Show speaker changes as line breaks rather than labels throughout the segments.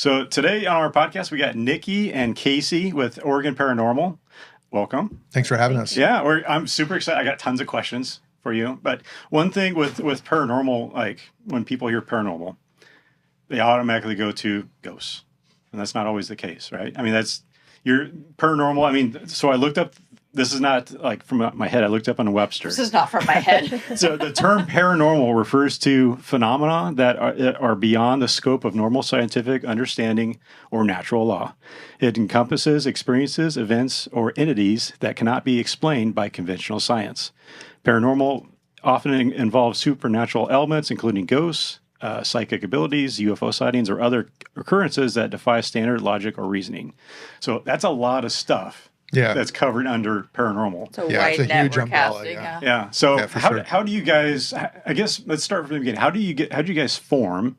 So today on our podcast, we got Nikki and Casey with Oregon Paranormal. Welcome.
Thanks for having us.
Yeah, I'm super excited. I got tons of questions for you. But one thing with paranormal, like when people hear paranormal, they automatically go to ghosts. And that's not always the case, right? I mean, that's your paranormal. I mean, so I looked up, this is not like from my head. I looked up on Webster.
This is not from my head.
So the term paranormal refers to phenomena that are beyond the scope of normal scientific understanding or natural law. It encompasses experiences, events, or entities that cannot be explained by conventional science. Paranormal often involves supernatural elements, including ghosts, psychic abilities, UFO sightings, or other occurrences that defy standard logic or reasoning. So that's a lot of stuff.
Yeah.
That's covered under paranormal.
So
Yeah, it's a
net
huge
we're
umbrella,
casting.
yeah.
Yeah. So
Yeah, for sure.
how do you guys? I guess let's start from the beginning. How did you guys form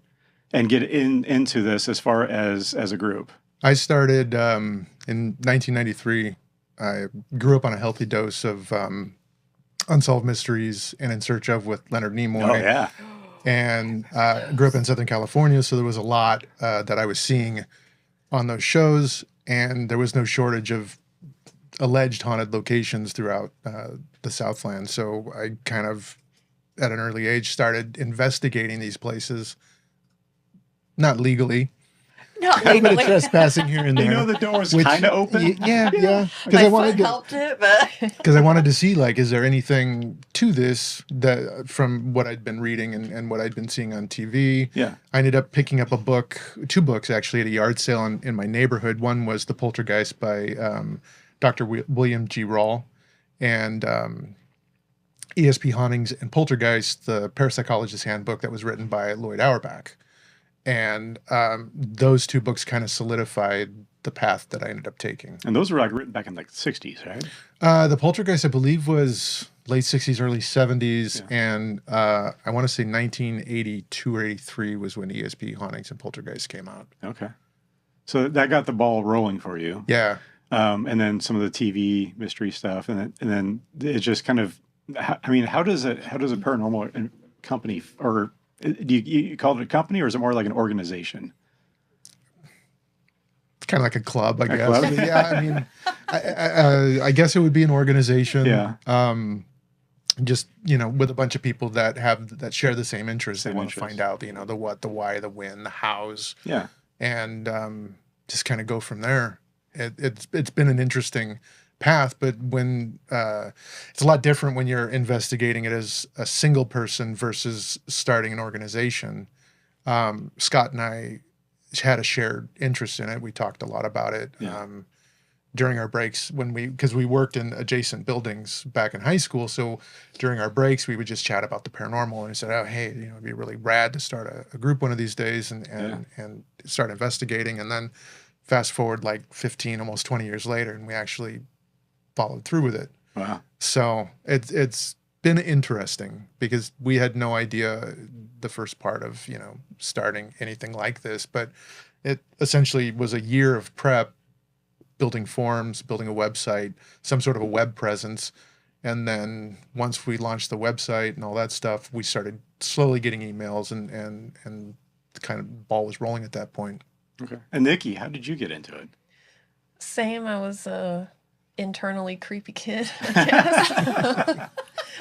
and get into this as far as a group?
I started in 1993. I grew up on a healthy dose of Unsolved Mysteries and In Search of with Leonard Nimoy.
Oh yeah.
And grew up in Southern California, so there was a lot that I was seeing on those shows, and there was no shortage of alleged haunted locations throughout the Southland. So I kind of, at an early age, started investigating these places, not legally.
Not
A little bit of
legally.
trespassing here and there.
You know the door was
which-
kind of open.
Yeah. Because
My
I wanted
foot
to,
helped it, but
because I wanted to see, like, is there anything to this that from what I'd been reading and what I'd been seeing on TV.
Yeah.
I ended up picking up two books actually at a yard sale in my neighborhood. One was The Poltergeist by Dr. William G. Rawl, and ESP Hauntings and Poltergeist, the parapsychologist's handbook that was written by Lloyd Auerbach. And those two books kind of solidified the path that I ended up taking.
And those were like written back in like the 60s, right?
The Poltergeist, I believe, was late 60s, early 70s.
Yeah.
And I want to say 1982 or 83 was when ESP Hauntings and Poltergeist came out.
Okay. So that got the ball rolling for you.
Yeah.
And then some of the TV mystery stuff, and then it just kind of. I mean, how does a paranormal company, or do you call it a company, or is it more like an organization?
It's kind of like a club, I guess.
club?
But yeah, I mean, I guess it would be an organization.
Yeah.
Just, with a bunch of people that share the same interests. They
Same
want to
interests.
find out, the what, the why, the when, the hows,
Yeah.
and just kind of go from there. It's been an interesting path, but when it's a lot different when you're investigating it as a single person versus starting an organization. Scott and I had a shared interest in it. We talked a lot about it
Yeah.
during our breaks because we worked in adjacent buildings back in high school. So during our breaks, we would just chat about the paranormal, and we said, "Oh, hey, it'd be really rad to start a group one of these days and start investigating." And then fast forward like 15, almost 20 years later, and we actually followed through with it.
Wow.
So it's been interesting because we had no idea the first part of, starting anything like this, but it essentially was a year of prep, building forms, building a website, some sort of a web presence. And then once we launched the website and all that stuff, we started slowly getting emails and the kind of ball was rolling at that point.
Okay. And Nikki, how did you get into it?
Same. I was a internally creepy kid, I guess.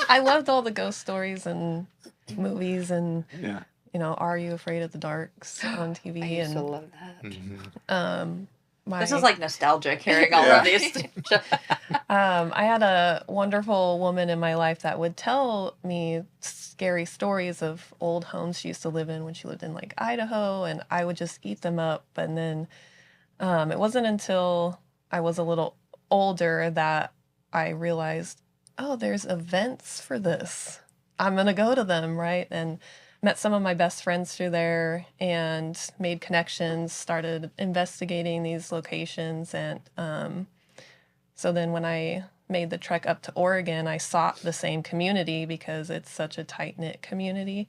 I loved all the ghost stories and movies and,
Yeah.
Are You Afraid of the Darks on TV?
I used to
And
love that.
Mm-hmm.
This is like nostalgic hearing all
Yeah.
of these.
I had a wonderful woman in my life that would tell me scary stories of old homes she used to live in when she lived in like Idaho, and I would just eat them up. And then it wasn't until I was a little older that I realized, oh, there's events for this. I'm going to go to them, right? And met some of my best friends through there and made connections, started investigating these locations. And so then when I made the trek up to Oregon, I sought the same community because it's such a tight-knit community.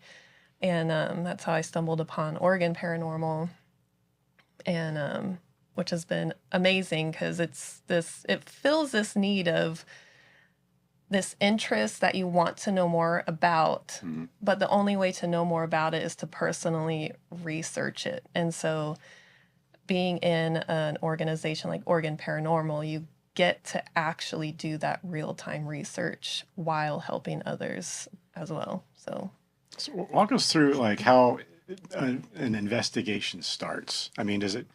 And that's how I stumbled upon Oregon Paranormal, and which has been amazing because it fills this need of this interest that you want to know more about, but the only way to know more about it is to personally research it. And so being in an organization like Oregon Paranormal, you get to actually do that real-time research while helping others as well. So
walk us through like how an investigation starts. I mean, does it?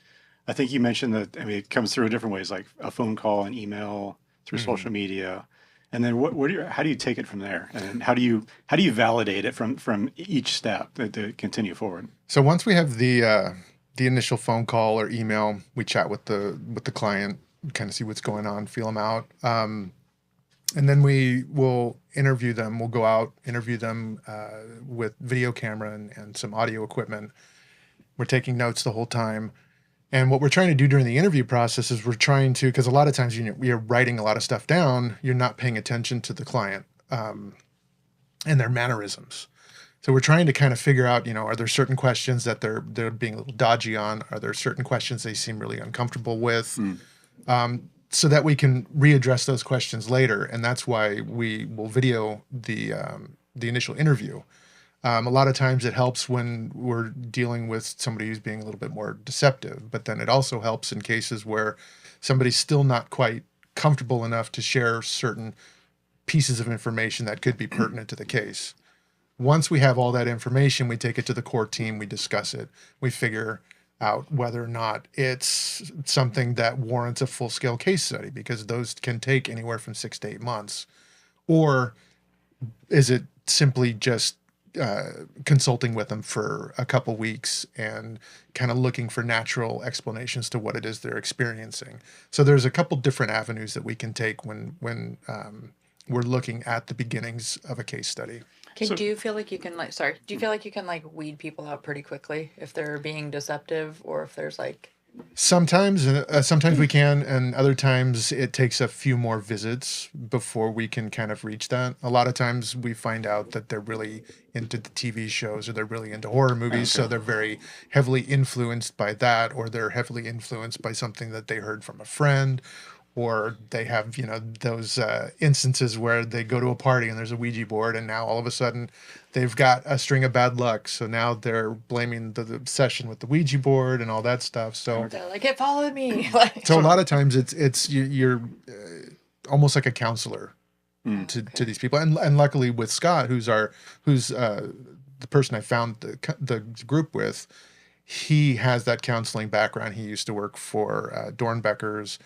I think you mentioned that. I mean, it comes through different ways, like a phone call, an email, through social media, and then how do you take it from there? And how do you validate it from each step to continue forward?
So once we have the initial phone call or email, we chat with the client, kind of see what's going on, feel them out. And then we will interview them. We'll go out, interview them with video camera and some audio equipment. We're taking notes the whole time. And what we're trying to do during the interview process is we're trying to, because a lot of times you're writing a lot of stuff down, you're not paying attention to the client and their mannerisms. So we're trying to kind of figure out, are there certain questions that they're being a little dodgy on? Are there certain questions they seem really uncomfortable with? So that we can readdress those questions later. And that's why we will video the initial interview. A lot of times it helps when we're dealing with somebody who's being a little bit more deceptive, but then it also helps in cases where somebody's still not quite comfortable enough to share certain pieces of information that could be pertinent to the case. Once we have all that information, we take it to the core team, we discuss it, we figure out whether or not it's something that warrants a full-scale case study, because those can take anywhere from 6 to 8 months. Or is it simply just consulting with them for a couple weeks and kind of looking for natural explanations to what it is they're experiencing? So there's a couple different avenues that we can take when we're looking at the beginnings of a case study.
Do you feel like you can weed people out pretty quickly if they're being deceptive, or if there's like...
Sometimes we can, and other times it takes a few more visits before we can kind of reach that. A lot of times we find out that they're really into the TV shows, or they're really into horror movies, so they're very heavily influenced by that, or they're heavily influenced by something that they heard from a friend, or they have, those instances where they go to a party and there's a Ouija board, and now all of a sudden they've got a string of bad luck. So now they're blaming the obsession with the Ouija board and all that stuff. So
they're like, it followed me.
So a lot of times you're almost like a counselor to these people. And luckily with Scott, who's the person I found the group with, he has that counseling background. He used to work for Dornbecker's.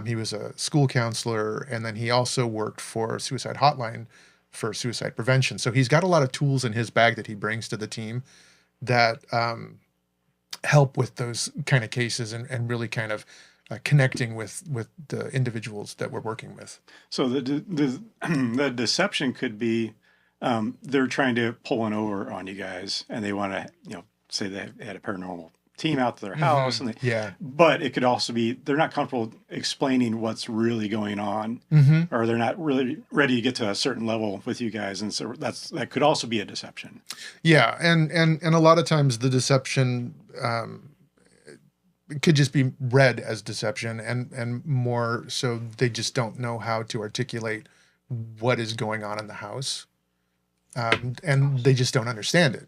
He was a school counselor, and then he also worked for Suicide Hotline for suicide prevention. So he's got a lot of tools in his bag that he brings to the team that help with those kind of cases and really kind of connecting with the individuals that we're working with.
So the deception could be they're trying to pull one over on you guys, and they want to, say they had a paranormal team out to their house, and but it could also be they're not comfortable explaining what's really going on, or they're not really ready to get to a certain level with you guys, and so that could also be a deception.
Yeah, and a lot of times the deception could just be read as deception, and more so they just don't know how to articulate what is going on in the house, and they just don't understand it.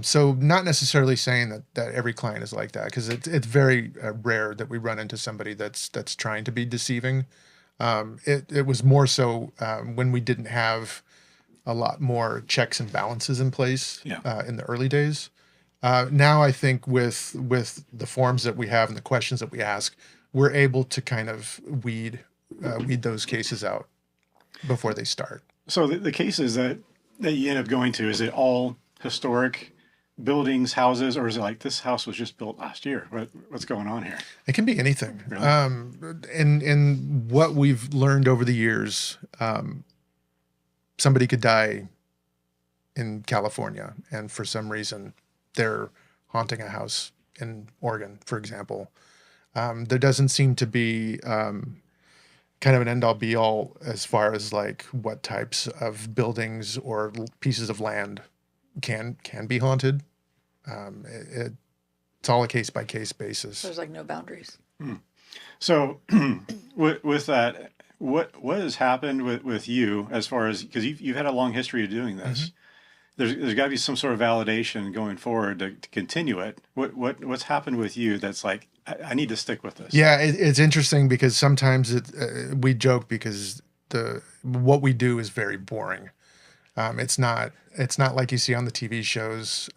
So not necessarily saying that every client is like that, because it's very rare that we run into somebody that's trying to be deceiving. It was more so when we didn't have a lot more checks and balances in place in the early days. Now I think with the forms that we have and the questions that we ask, we're able to kind of weed those cases out before they start.
So the cases that you end up going to, is it all historic buildings, houses, or is it like this house was just built last year? What's going on here?
It can be anything.
Really?
In what we've learned over the years, somebody could die in California, and for some reason they're haunting a house in Oregon, for example. There doesn't seem to be kind of an end-all be-all as far as like what types of buildings or pieces of land can be haunted. It's all a case-by-case basis.
There's like no boundaries.
So with that, what has happened with you as far as, because you've had a long history of doing this, there's got to be some sort of validation going forward to continue it. What's happened with you that's like, I need to stick with this?
Yeah, it's interesting because sometimes we joke because what we do is very boring. It's not like you see on the TV shows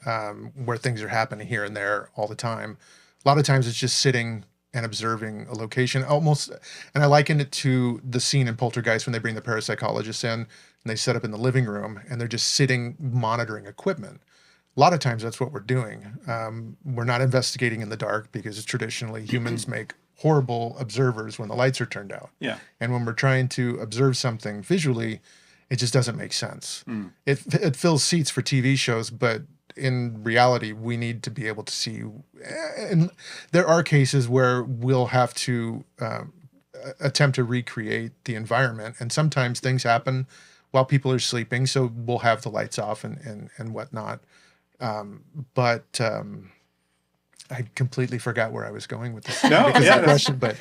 where things are happening here and there all the time. A lot of times it's just sitting and observing a location almost. And I liken it to the scene in Poltergeist when they bring the parapsychologist in and they set up in the living room and they're just sitting monitoring equipment. A lot of times that's what we're doing. We're not investigating in the dark because traditionally humans make horrible observers when the lights are turned out.
Yeah.
And when we're trying to observe something visually, it just doesn't make sense. It fills seats for TV shows, but in reality, we need to be able to see. And there are cases where we'll have to attempt to recreate the environment. And sometimes things happen while people are sleeping. So we'll have the lights off and whatnot. But I completely forgot where I was going with this question. But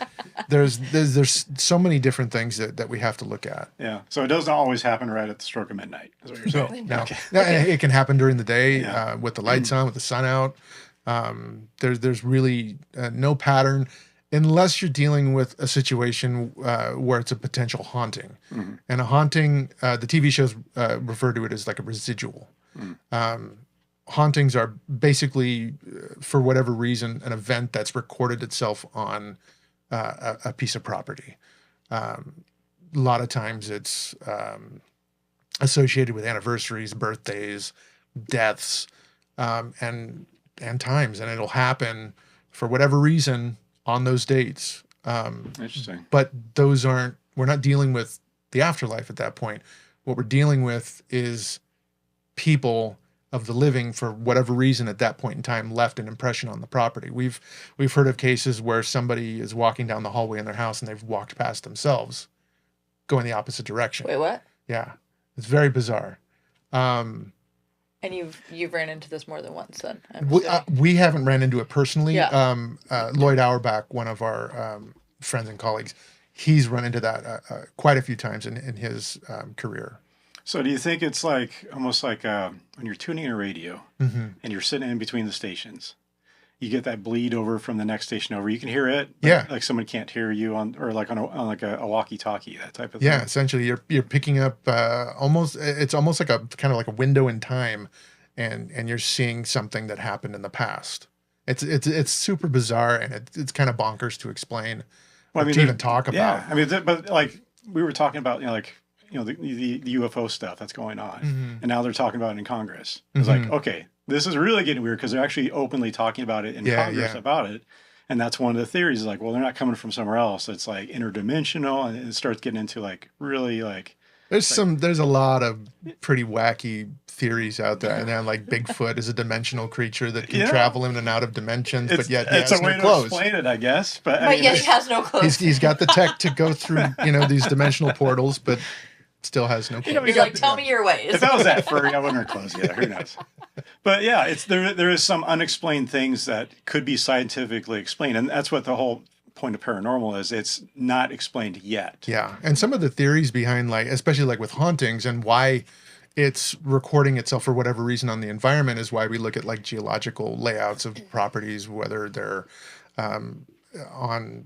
there's so many different things that we have to look at.
Yeah. So it doesn't always happen right at the stroke of midnight, is what you're saying.
No.
Okay.
It can happen during the day with the lights on, with the sun out. There's really no pattern unless you're dealing with a situation where it's a potential haunting. Mm-hmm. And a haunting, the TV shows refer to it as like a residual. Hauntings are basically, for whatever reason, an event that's recorded itself on a piece of property. A lot of times it's associated with anniversaries, birthdays, deaths, and times, and it'll happen for whatever reason on those dates.
Interesting.
But we're not dealing with the afterlife at that point. What we're dealing with is people of the living, for whatever reason at that point in time, left an impression on the property. We've heard of cases where somebody is walking down the hallway in their house and they've walked past themselves, going the opposite direction.
Wait, what?
Yeah, it's very bizarre.
And you've ran into this more than once, then?
We haven't ran into it personally.
Yeah.
Lloyd Auerbach, one of our friends and colleagues, he's run into that quite a few times in his career.
So do you think it's like almost like when you're tuning in a radio and you're sitting in between the stations, you get that bleed over from the next station over. You can hear it, but like someone can't hear you on a walkie-talkie, that type of thing.
Yeah, essentially you're picking up it's almost like a kind of like a window in time, and you're seeing something that happened in the past. It's super bizarre, and it's kind of bonkers to explain, to even talk about.
Yeah, I mean, but like we were talking about, the UFO stuff that's going on, and now they're talking about it in Congress. It's like, okay, this is really getting weird because they're actually openly talking about it in Congress about it, and that's one of the theories. Is like, well, they're not coming from somewhere else. It's like interdimensional, and it starts getting into like really like.
There's a lot of pretty wacky theories out there, and then like Bigfoot is a dimensional creature that can travel in and out of dimensions, but yet he has no clothes. It's a way to explain
it, I guess. But
yet he has no clothes.
He's got the tech to go through these dimensional portals, but still has no clothes.
He's like, tell me your ways.
If I was that furry, I wouldn't wear clothes either. Who knows? But yeah, there is some unexplained things that could be scientifically explained, and that's what the whole point of paranormal is. It's not explained yet.
Yeah, and some of the theories behind, like, especially like with hauntings and why it's recording itself for whatever reason on the environment, is why we look at like geological layouts of properties, whether they're on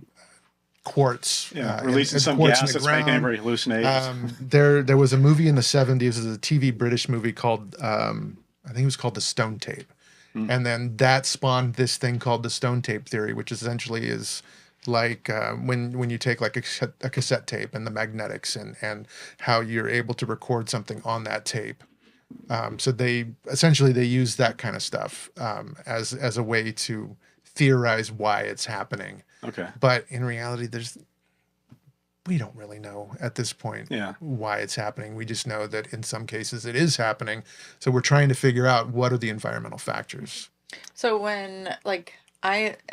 quartz,
releasing some
quartz
gas that's making everybody hallucinate.
There was a movie in the 70s, it was a TV British movie called I think it was called The Stone Tape, and then that spawned this thing called the Stone Tape theory, which essentially is like when you take like a cassette tape and the magnetics and how you're able to record something on that tape. So they use that kind of stuff as a way to theorize why it's happening.
Okay.
But in reality, we don't really know at this point why it's happening. We just know that in some cases it is happening. So we're trying to figure out what are the environmental factors.
So when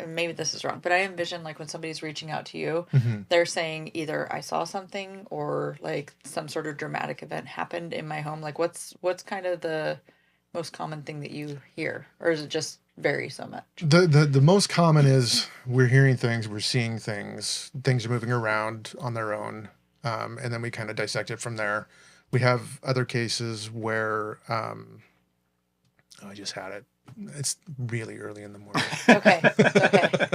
maybe this is wrong, but I envision like when somebody's reaching out to you, they're saying either I saw something or like some sort of dramatic event happened in my home. Like what's kind of the most common thing that you hear, or is it just vary so much?
The most common is we're hearing things, we're seeing things are moving around on their own, and then we kind of dissect it from there. We have other cases where Oh, I just had it. It's really early in the morning.
Okay. It's okay.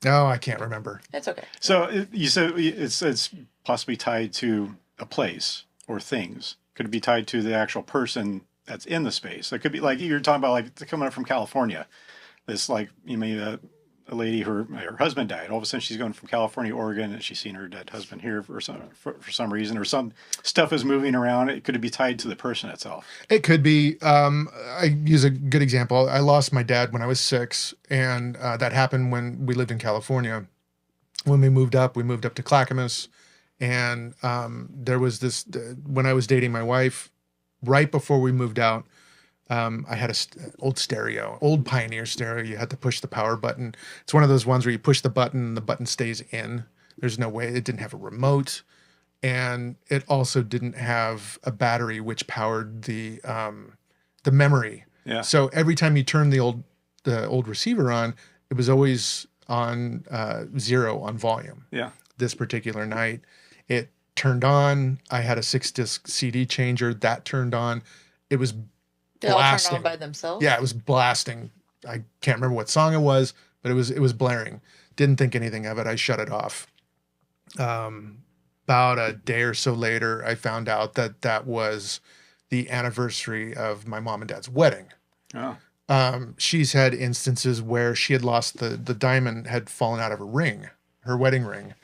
No, I can't remember.
It's okay.
So you said it's possibly tied to a place or things. Could it be tied to the actual person that's in the space? It could be like you're talking about, like coming up from California. This like you may a lady, her husband died. All of a sudden, she's going from California to Oregon, and she's seen her dead husband here for some reason, or some stuff is moving around. It could be tied to the person itself.
It could be. I use a good example. I lost my dad when I was 6, and that happened when we lived in California. When we moved up to Clackamas, and there was this. When I was dating my wife, right before we moved out, I had old stereo, old Pioneer stereo. You had to push the power button. It's one of those ones where you push the button and the button stays in. There's no way. It didn't have a remote, and it also didn't have a battery which powered the memory.
Yeah.
So every time you turned the old receiver on, it was always on 0 on volume.
Yeah.
This particular night, it turned on. I had a 6-disc CD changer that turned on. It was
They all
blasting.
turned on by themselves?
Yeah, it was blasting. I can't remember what song it was, but it was blaring. Didn't think anything of it. I shut it off. About a day or so later, I found out that was the anniversary of my mom and dad's wedding.
Oh.
She's had instances where she had lost the diamond had fallen out of her ring, her wedding ring.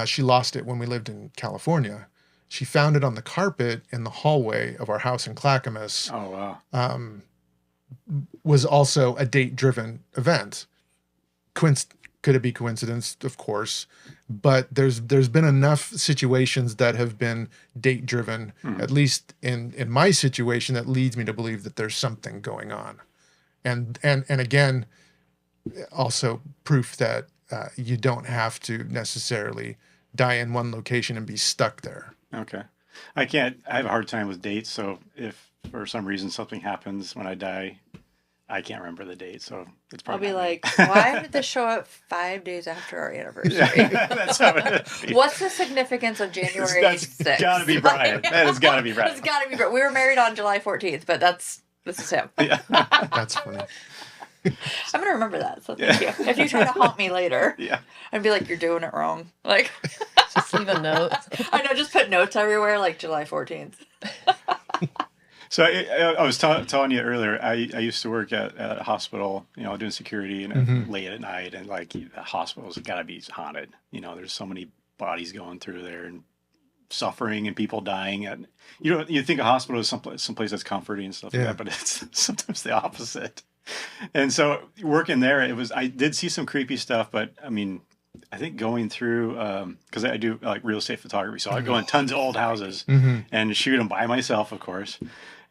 She lost it when we lived in California. She found it on the carpet in the hallway of our house in Clackamas.
Oh, wow.
Was also a date-driven event. Could it be coincidence? Of course. But there's been enough situations that have been date-driven, at least in my situation, that leads me to believe that there's something going on. And again, also proof that you don't have to necessarily die in one location and be stuck there.
Okay. I have a hard time with dates. So if for some reason something happens when I die, I can't remember the date. So it's
I'll
probably
be
not me.
like, why did this show up 5 days after our anniversary?
That's how it is.
What's the significance of January
That's
6th?
gotta be Brian. That has gotta be Brian.
It's got to be Brian. We were married on July 14th, but this is him.
Yeah.
That's funny.
I'm going to remember that, so thank you. If you try to haunt me later,
Yeah.
I'd be like, you're doing it wrong. Like,
Just leave a note.
I know, just put notes everywhere, like July 14th.
So I was telling you earlier, I used to work at a hospital, doing security and late at night, and like the hospitals got to be haunted. There's so many bodies going through there and suffering and people dying. And you think a hospital is someplace that's comforting and stuff like that, but it's sometimes the opposite. And so working there, I did see some creepy stuff, but I mean, I think going through, because I do like real estate photography, so I go in tons of old houses and shoot them by myself, of course.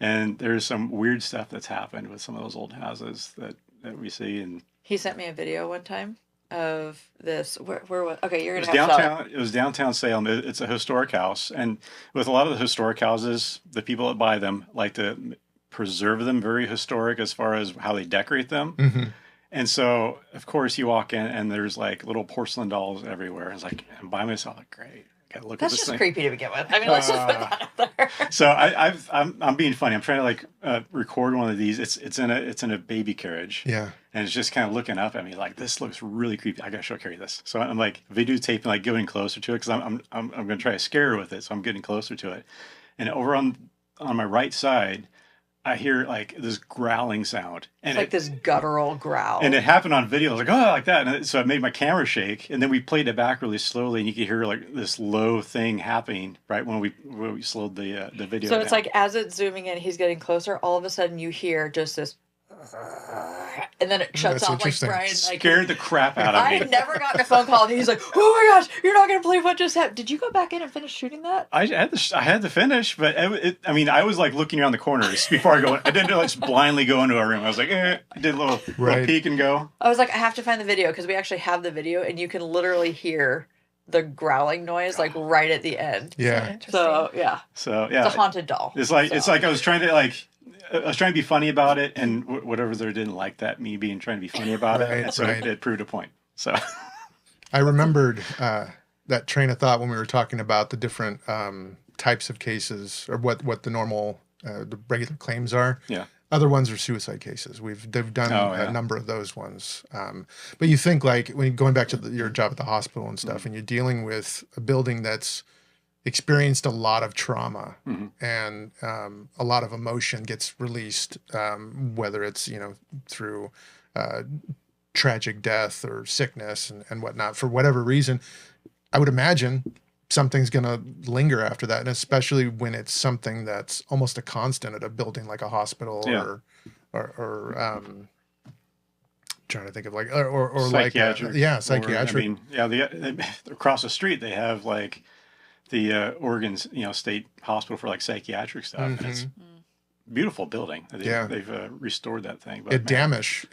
And there's some weird stuff that's happened with some of those old houses that we see. And
He sent me a video one time of this. Where was? Okay, you're
it
gonna
was
have
downtown. It was downtown Salem. It's a historic house, and with a lot of the historic houses, the people that buy them like to preserve them very historic as far as how they decorate them. And so, of course, you walk in and there's like little porcelain dolls everywhere. It's like, I'm by myself, like, great. Gotta look
That's
at this
just
thing.
creepy to begin with. I mean, let's just put that out there.
So I'm being funny. I'm trying to like record one of these. It's in a baby carriage.
Yeah.
And it's just kind of looking up at me like, this looks really creepy. I gotta show Carrie this. So I'm like videotaping, like getting closer to it because I'm gonna try to scare her with it. So I'm getting closer to it, and over on my right side, I hear like this growling sound, and
It's like this guttural growl.
and it happened on video. I was like, oh, like that. And so it made my camera shake. And then we played it back really slowly, and you could hear like this low thing happening right when we slowed the video.
So it's
down.
like as it's zooming in, he's getting closer. All of a sudden, you hear just this, and then it shuts
That's
off. Like
interesting.
Brian, like
scared the crap out of
I
me.
had never gotten a phone call, and he's like, "Oh my gosh, you're not gonna believe what just happened." Did you go back in and finish shooting that?
I had to finish, but I mean, I was like looking around the corners before I go. I didn't just blindly go into a room. I was like, I did a little peek and go.
I was like, I have to find the video because we actually have the video, and you can literally hear the growling noise like right at the end.
Yeah.
So yeah,
So yeah,
it's a haunted doll.
it's like I was trying to be funny about it, and whatever there didn't like that me trying to be funny about it, and so it proved a point. So
I remembered that train of thought when we were talking about the different types of cases or what the normal the regular claims are.
Yeah.
Other ones are suicide cases. They've done a number of those ones. But you think like when you're going back to your job at the hospital and stuff, and you're dealing with a building that's experienced a lot of trauma and a lot of emotion gets released, whether it's, through tragic death or sickness and whatnot, for whatever reason, I would imagine something's going to linger after that. And especially when it's something that's almost a constant at a building like a hospital or trying to think of or
psychiatric.
Like, psychiatric.
Across the street, they have like the Oregon, State Hospital for like psychiatric stuff. And it's beautiful building. They've restored that thing. But
Damish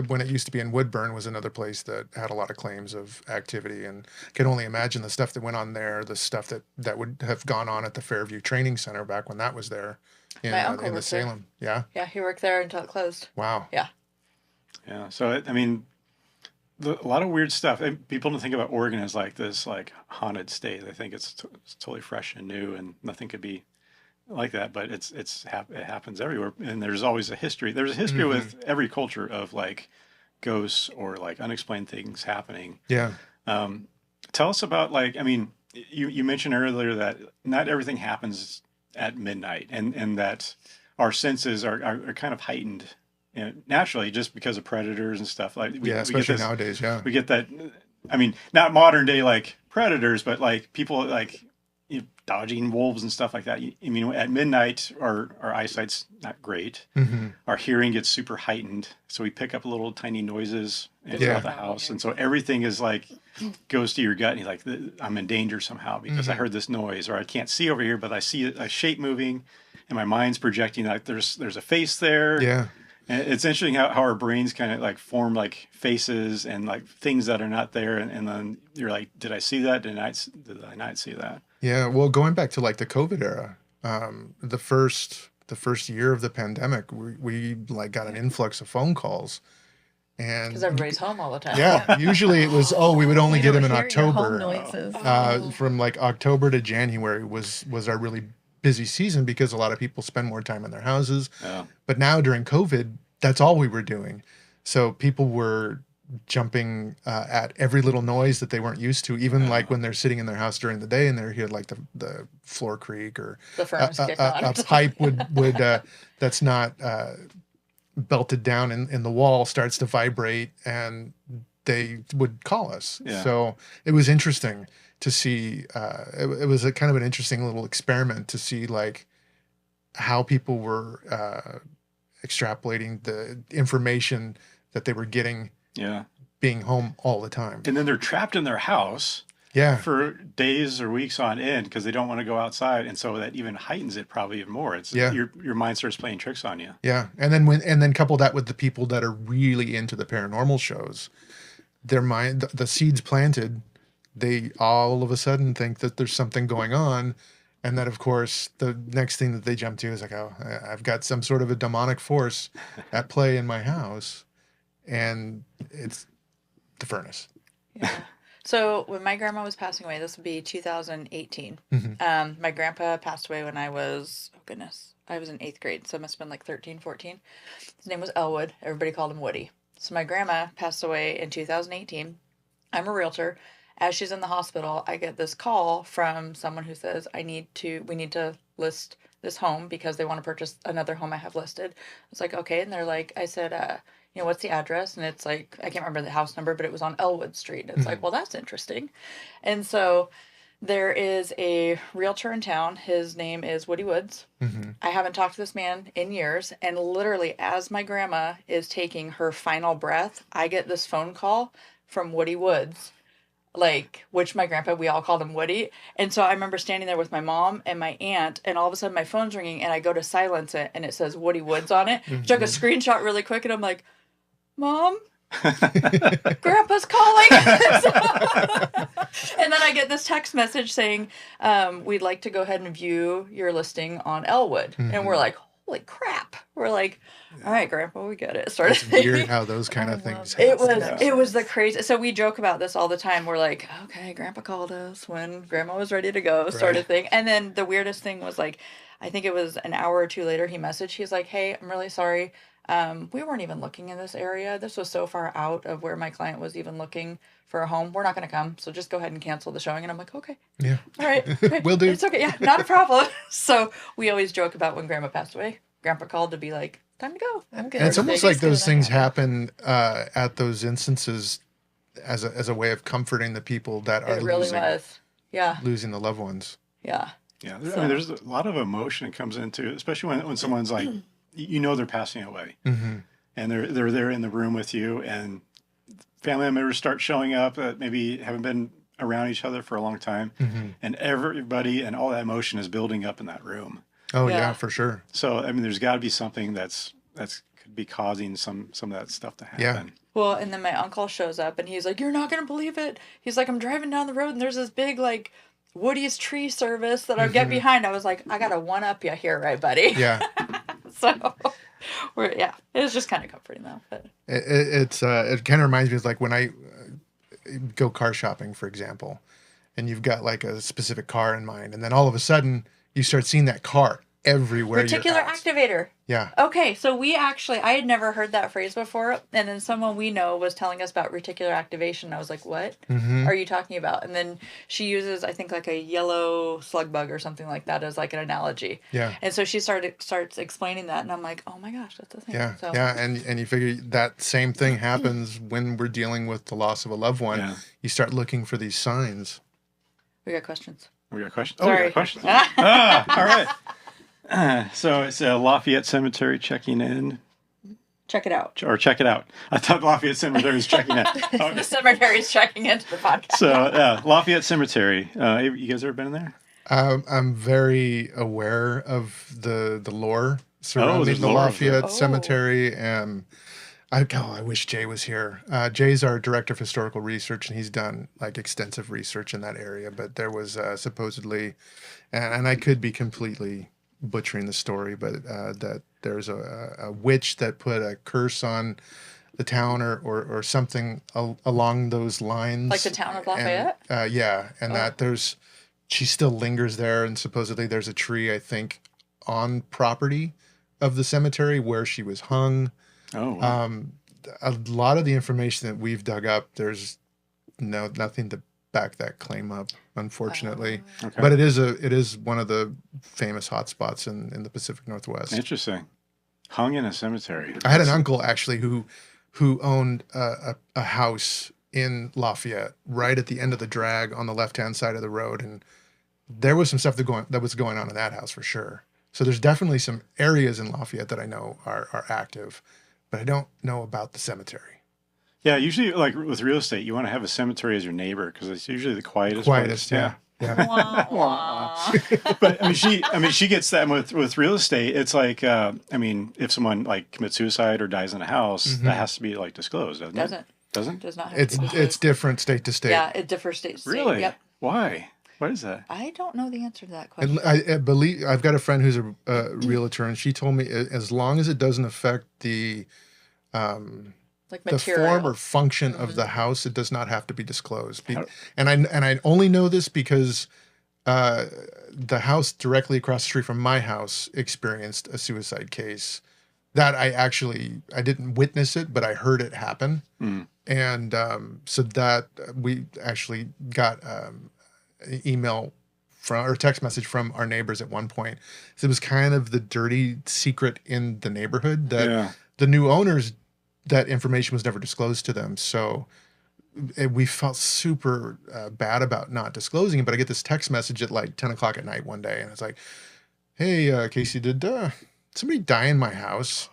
when it used to be in Woodburn was another place that had a lot of claims of activity, and I can only imagine the stuff that went on there, the stuff that would have gone on at the Fairview Training Center back when that was there in the Salem.
Yeah, he worked there until it closed.
Wow.
Yeah.
So a lot of weird stuff. And people don't think about Oregon as like this like haunted state. They think it's totally fresh and new, and nothing could be like that. But it happens everywhere, and there's always a history. There's a history with every culture of like ghosts or like unexplained things happening.
Yeah.
Tell us about you mentioned earlier that not everything happens at midnight, and that our senses are kind of heightened. Naturally, just because of predators and stuff
especially nowadays. Yeah,
we get that. Not modern day like predators, but like people like dodging wolves and stuff like that. At midnight, our eyesight's not great. Our hearing gets super heightened, so we pick up little tiny noises throughout the house, and so everything is like goes to your gut, and you're like, I'm in danger somehow because I heard this noise, or I can't see over here, but I see a shape moving, and my mind's projecting like there's a face there.
Yeah.
And it's interesting how our brains kind of like form like faces and like things that are not there. And then you're like, did I see that? Did I not see that?
Yeah. Well, going back to like the COVID era, the first year of the pandemic, we like got an influx of phone calls. And
because everybody's home all the time.
Yeah. Usually it was, we would only get them in October.
Noises.
From like October to January was our really busy season because a lot of people spend more time in their houses.
Yeah.
But now during COVID, that's all we were doing. So people were jumping at every little noise that they weren't used to, even like when they're sitting in their house during the day and they hear like the floor creak or
the furnace kick on.
A pipe would that's not belted down in the wall starts to vibrate, and they would call us.
Yeah.
So it was interesting to see. It was a kind of an interesting little experiment to see like how people were extrapolating the information that they were getting.
Yeah.
Being home all the time.
And then they're trapped in their house.
Yeah.
For days or weeks on end because they don't want to go outside, and so that even heightens it probably even more. It's your mind starts playing tricks on you.
Yeah, and then couple that with the people that are really into the paranormal shows, their mind, the seeds planted, they all of a sudden think that there's something going on, and that of course the next thing that they jump to is like, oh, I've got some sort of a demonic force at play in my house, and it's the furnace.
Yeah. So when my grandma was passing away, this would be 2018. My grandpa passed away when I was, I was in 8th grade. So it must have been like 13, 14. His name was Elwood. Everybody called him Woody. So my grandma passed away in 2018. I'm a realtor. As she's in the hospital, I get this call from someone who says, we need to list this home because they want to purchase another home I have listed. It's like, okay. And they're like, I said, what's the address? And it's like, I can't remember the house number, but it was on Elwood Street. It's like, well, that's interesting. And so there is a realtor in town. His name is Woody Woods. I haven't talked to this man in years. And literally, as my grandma is taking her final breath, I get this phone call from Woody Woods, which my grandpa, we all called him Woody. And so I remember standing there with my mom and my aunt, and all of a sudden my phone's ringing, and I go to silence it, and it says Woody Woods on it. Took a screenshot really quick, and I'm like, Mom, Grandpa's calling. And then I get this text message saying, we'd like to go ahead and view your listing on Elwood. And we're like, holy crap. We're like, all right, Grandpa, we get it.
It's weird how those kind of things happen.
It was the crazy. So we joke about this all the time. We're like, okay, Grandpa called us when Grandma was ready to go, sort of thing. And then the weirdest thing was like, I think it was an hour or two later, he messaged. He's like, hey, I'm really sorry. We weren't even looking in this area. This was so far out of where my client was even looking for a home. We're not going to come. So just go ahead and cancel the showing. And I'm like, okay.
Yeah.
All right. Okay.
Will do.
It's okay. Yeah, not a problem. So we always joke about when Grandma passed away. Grandpa called to be like, time to go.
I'm good.
And it's almost like those things
happen.
happen at those instances as a way of comforting the people that are
It really was. Yeah.
losing the loved ones.
Yeah.
Yeah, I mean, there's a lot of emotion that comes into it, especially when someone's like, they're passing away, and they're there in the room with you, and family members start showing up that maybe haven't been around each other for a long time, and everybody and all that emotion is building up in that room.
Oh yeah, for sure.
So I mean, there's got to be something that's could be causing some of that stuff to happen.
Yeah.
Well, and then my uncle shows up and he's like, you're not going to believe it. He's like, I'm driving down the road and there's this big, like, Woody's tree service that I get behind. I was like, I got to one-up you here, right, buddy?
Yeah.
So, it was just kind of comforting, though. But.
It kind of reminds me of like when I go car shopping, for example, and you've got like a specific car in mind, and then all of a sudden you start seeing that car everywhere.
Reticular activator.
Yeah.
Okay, so I had never heard that phrase before, and then someone we know was telling us about reticular activation. I was like, what are you talking about? And then she uses, I think, like a yellow slug bug or something like that as like an analogy.
Yeah.
And so she starts explaining that, and I'm like, oh my gosh, that's a thing.
Yeah.
So.
Yeah. And you figure that same thing happens when we're dealing with the loss of a loved one.
Yeah.
You start looking for these signs.
We got questions.
We got questions.
Sorry.
We got questions. All right. So it's Lafayette Cemetery checking in.
Check it out.
Or check it out. I thought Lafayette Cemetery was checking in. Okay.
The cemetery's checking into the podcast.
So Lafayette Cemetery. You guys ever been in there?
I'm very aware of the lore surrounding
there's
the
lore of
Lafayette
it.
Cemetery. I wish Jay was here. Jay's our director of historical research, and he's done like extensive research in that area. But there was supposedly, and I could be completely butchering the story, but that there's a witch that put a curse on the town or something along those lines.
Like the town of Lafayette?
And, that she still lingers there, and supposedly there's a tree, I think, on property of the cemetery where she was hung.
Oh, wow.
A lot of the information that we've dug up, there's nothing to back that claim up, unfortunately.
Okay.
But it is one of the famous hotspots in the Pacific Northwest.
Interesting. Hung in a cemetery.
I had an uncle actually who owned a house in Lafayette, right at the end of the drag on the left-hand side of the road, and there was some stuff that was going on in that house for sure. So there's definitely some areas in Lafayette that I know are active, but I don't know about the cemetery.
Yeah, usually like with real estate, you want to have a cemetery as your neighbor because it's usually the quietest. Place.
Yeah.
Wah, wah.
But she gets that with real estate. It's like, if someone like commits suicide or dies in a house, that has to be like disclosed, doesn't it? Doesn't?
Does not have to be disclosed.
It's different state to state.
Yeah, it differs state to state.
Really?
Yep.
Why? What is that?
I don't know the answer to that question.
I believe I've got a friend who's a realtor, and she told me as long as it doesn't affect the
Like
the
material.
form or function of the house, it does not have to be disclosed. And I only know this because the house directly across the street from my house experienced a suicide case that I didn't witness it, but I heard it happen. And so that we actually got an email or text message from our neighbors at one point. So it was kind of the dirty secret in the neighborhood that the new owners, that information was never disclosed to them. So we felt super bad about not disclosing it. But I get this text message at like 10 o'clock at night one day, and it's like, hey, Casey, did somebody die in my house?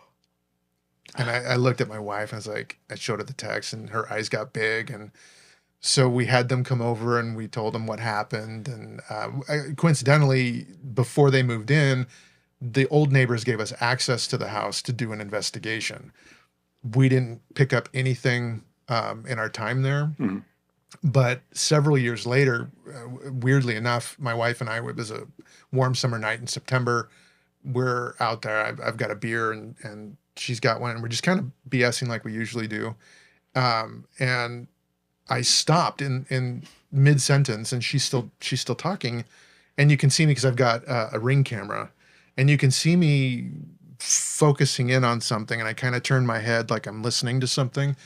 And I looked at my wife, and I was like, I showed her the text, and her eyes got big. And so we had them come over, and we told them what happened. And coincidentally, before they moved in, the old neighbors gave us access to the house to do an investigation. We didn't pick up anything in our time there. But several years later, weirdly enough, my wife and I, it was a warm summer night in September. We're out there. I've got a beer and she's got one, and we're just kind of BSing like we usually do. And I stopped in mid-sentence, and she's still talking, and you can see me because I've got a Ring camera. and you can see me focusing in on something, and I kind of turn my head like I'm listening to something.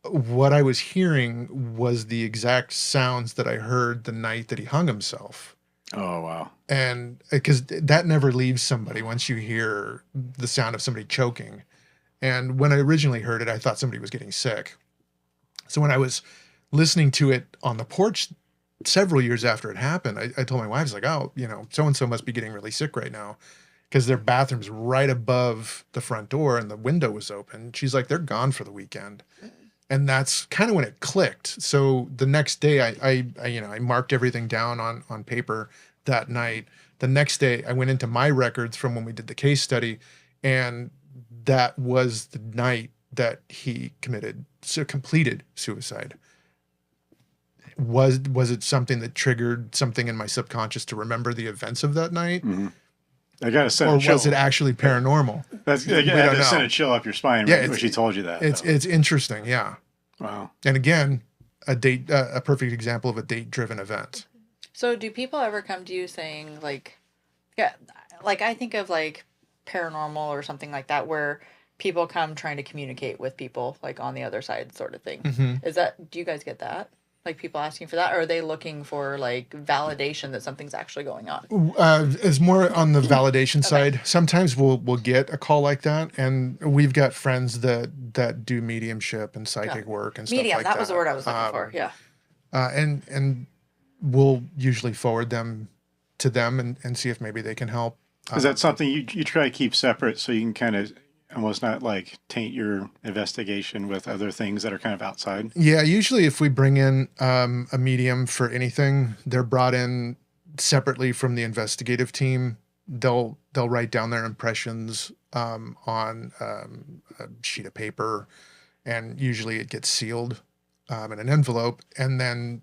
What I was hearing was the exact sounds that I heard the night that he hung himself.
Oh, wow.
And because that never leaves somebody once you hear the sound of somebody choking. And when I originally heard it, I thought somebody was getting sick. So when I was listening to it on the porch several years after it happened, I told my wife, I was like, oh, so-and-so must be getting really sick right now, because their bathroom's right above the front door and the window was open. She's like, they're gone for the weekend. And that's kind of when it clicked. So the next day I marked everything down on paper that night. The next day I went into my records from when we did the case study, and that was the night that he completed suicide. Was it something that triggered something in my subconscious to remember the events of that night?
Mm-hmm. I got to send
or
a chill.
Was it actually paranormal?
That's I got to send a chill up your spine when she told you that.
It's interesting, yeah.
Wow.
And again, a perfect example of a date-driven event.
So do people ever come to you saying like, yeah, like I think of like paranormal or something like that, where people come trying to communicate with people like on the other side sort of thing. Mm-hmm. Do you guys get that? Like people asking for that, or are they looking for like validation that something's actually going on?
It's more on the validation side. Sometimes we'll get a call like that, and we've got friends that do mediumship and psychic work and stuff like that.
That was the word I was looking for. Yeah.
And we'll usually forward them to them and see if maybe they can help.
Is that something you try to keep separate so you can kind of almost not like taint your investigation with other things that are kind of outside?
Yeah, usually if we bring in a medium for anything, they're brought in separately from the investigative team. They'll write down their impressions on a sheet of paper, and usually it gets sealed in an envelope, and then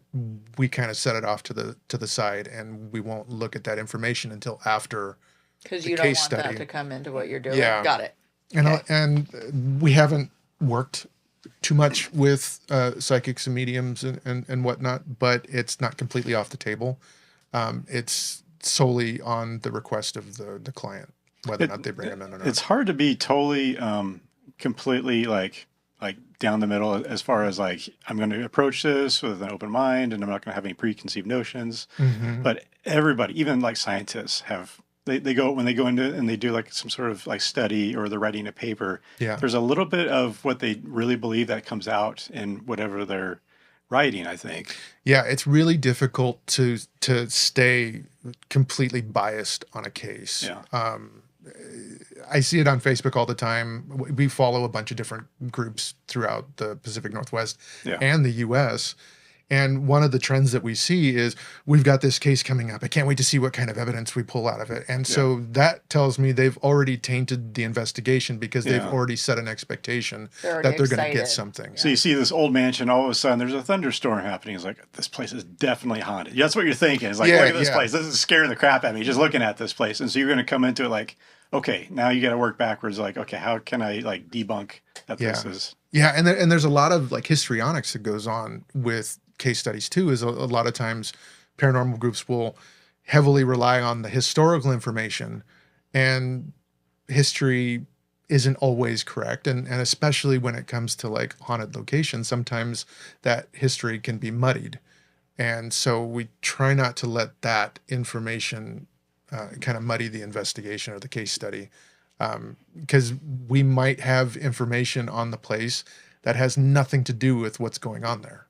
we kind of set it off to the side, and we won't look at that information until after
because you don't want that to come into what you're doing.
Yeah.
Got it.
And we haven't worked too much with psychics and mediums and whatnot, but it's not completely off the table. It's solely on the request of the client, whether or not they bring them in or not.
It's hard to be totally completely like down the middle as far as like, I'm going to approach this with an open mind and I'm not going to have any preconceived notions. Mm-hmm. But everybody, even like scientists, have they go when they go into it and they do like some sort of like study, or they're writing a paper. Yeah. There's a little bit of what they really believe that comes out in whatever they're writing, I think.
Yeah, it's really difficult to stay completely biased on a case. Yeah. I see it on Facebook all the time. We follow a bunch of different groups throughout the Pacific Northwest and the U.S., and one of the trends that we see is we've got this case coming up. I can't wait to see what kind of evidence we pull out of it. And so that tells me they've already tainted the investigation because they've already set an expectation that they're going to get something.
So you see this old mansion, all of a sudden there's a thunderstorm happening. It's like, this place is definitely haunted. That's what you're thinking. It's like, look at this place. This is scaring the crap out of me just looking at this place. And so you're going to come into it like, okay, now you got to work backwards. Like, okay, how can I like debunk that this is?
Yeah, and there's a lot of like histrionics that goes on with case studies too. Is a lot of times paranormal groups will heavily rely on the historical information, and history isn't always correct, and especially when it comes to like haunted locations, sometimes that history can be muddied, and so we try not to let that information kind of muddy the investigation or the case study, because we might have information on the place that has nothing to do with what's going on there.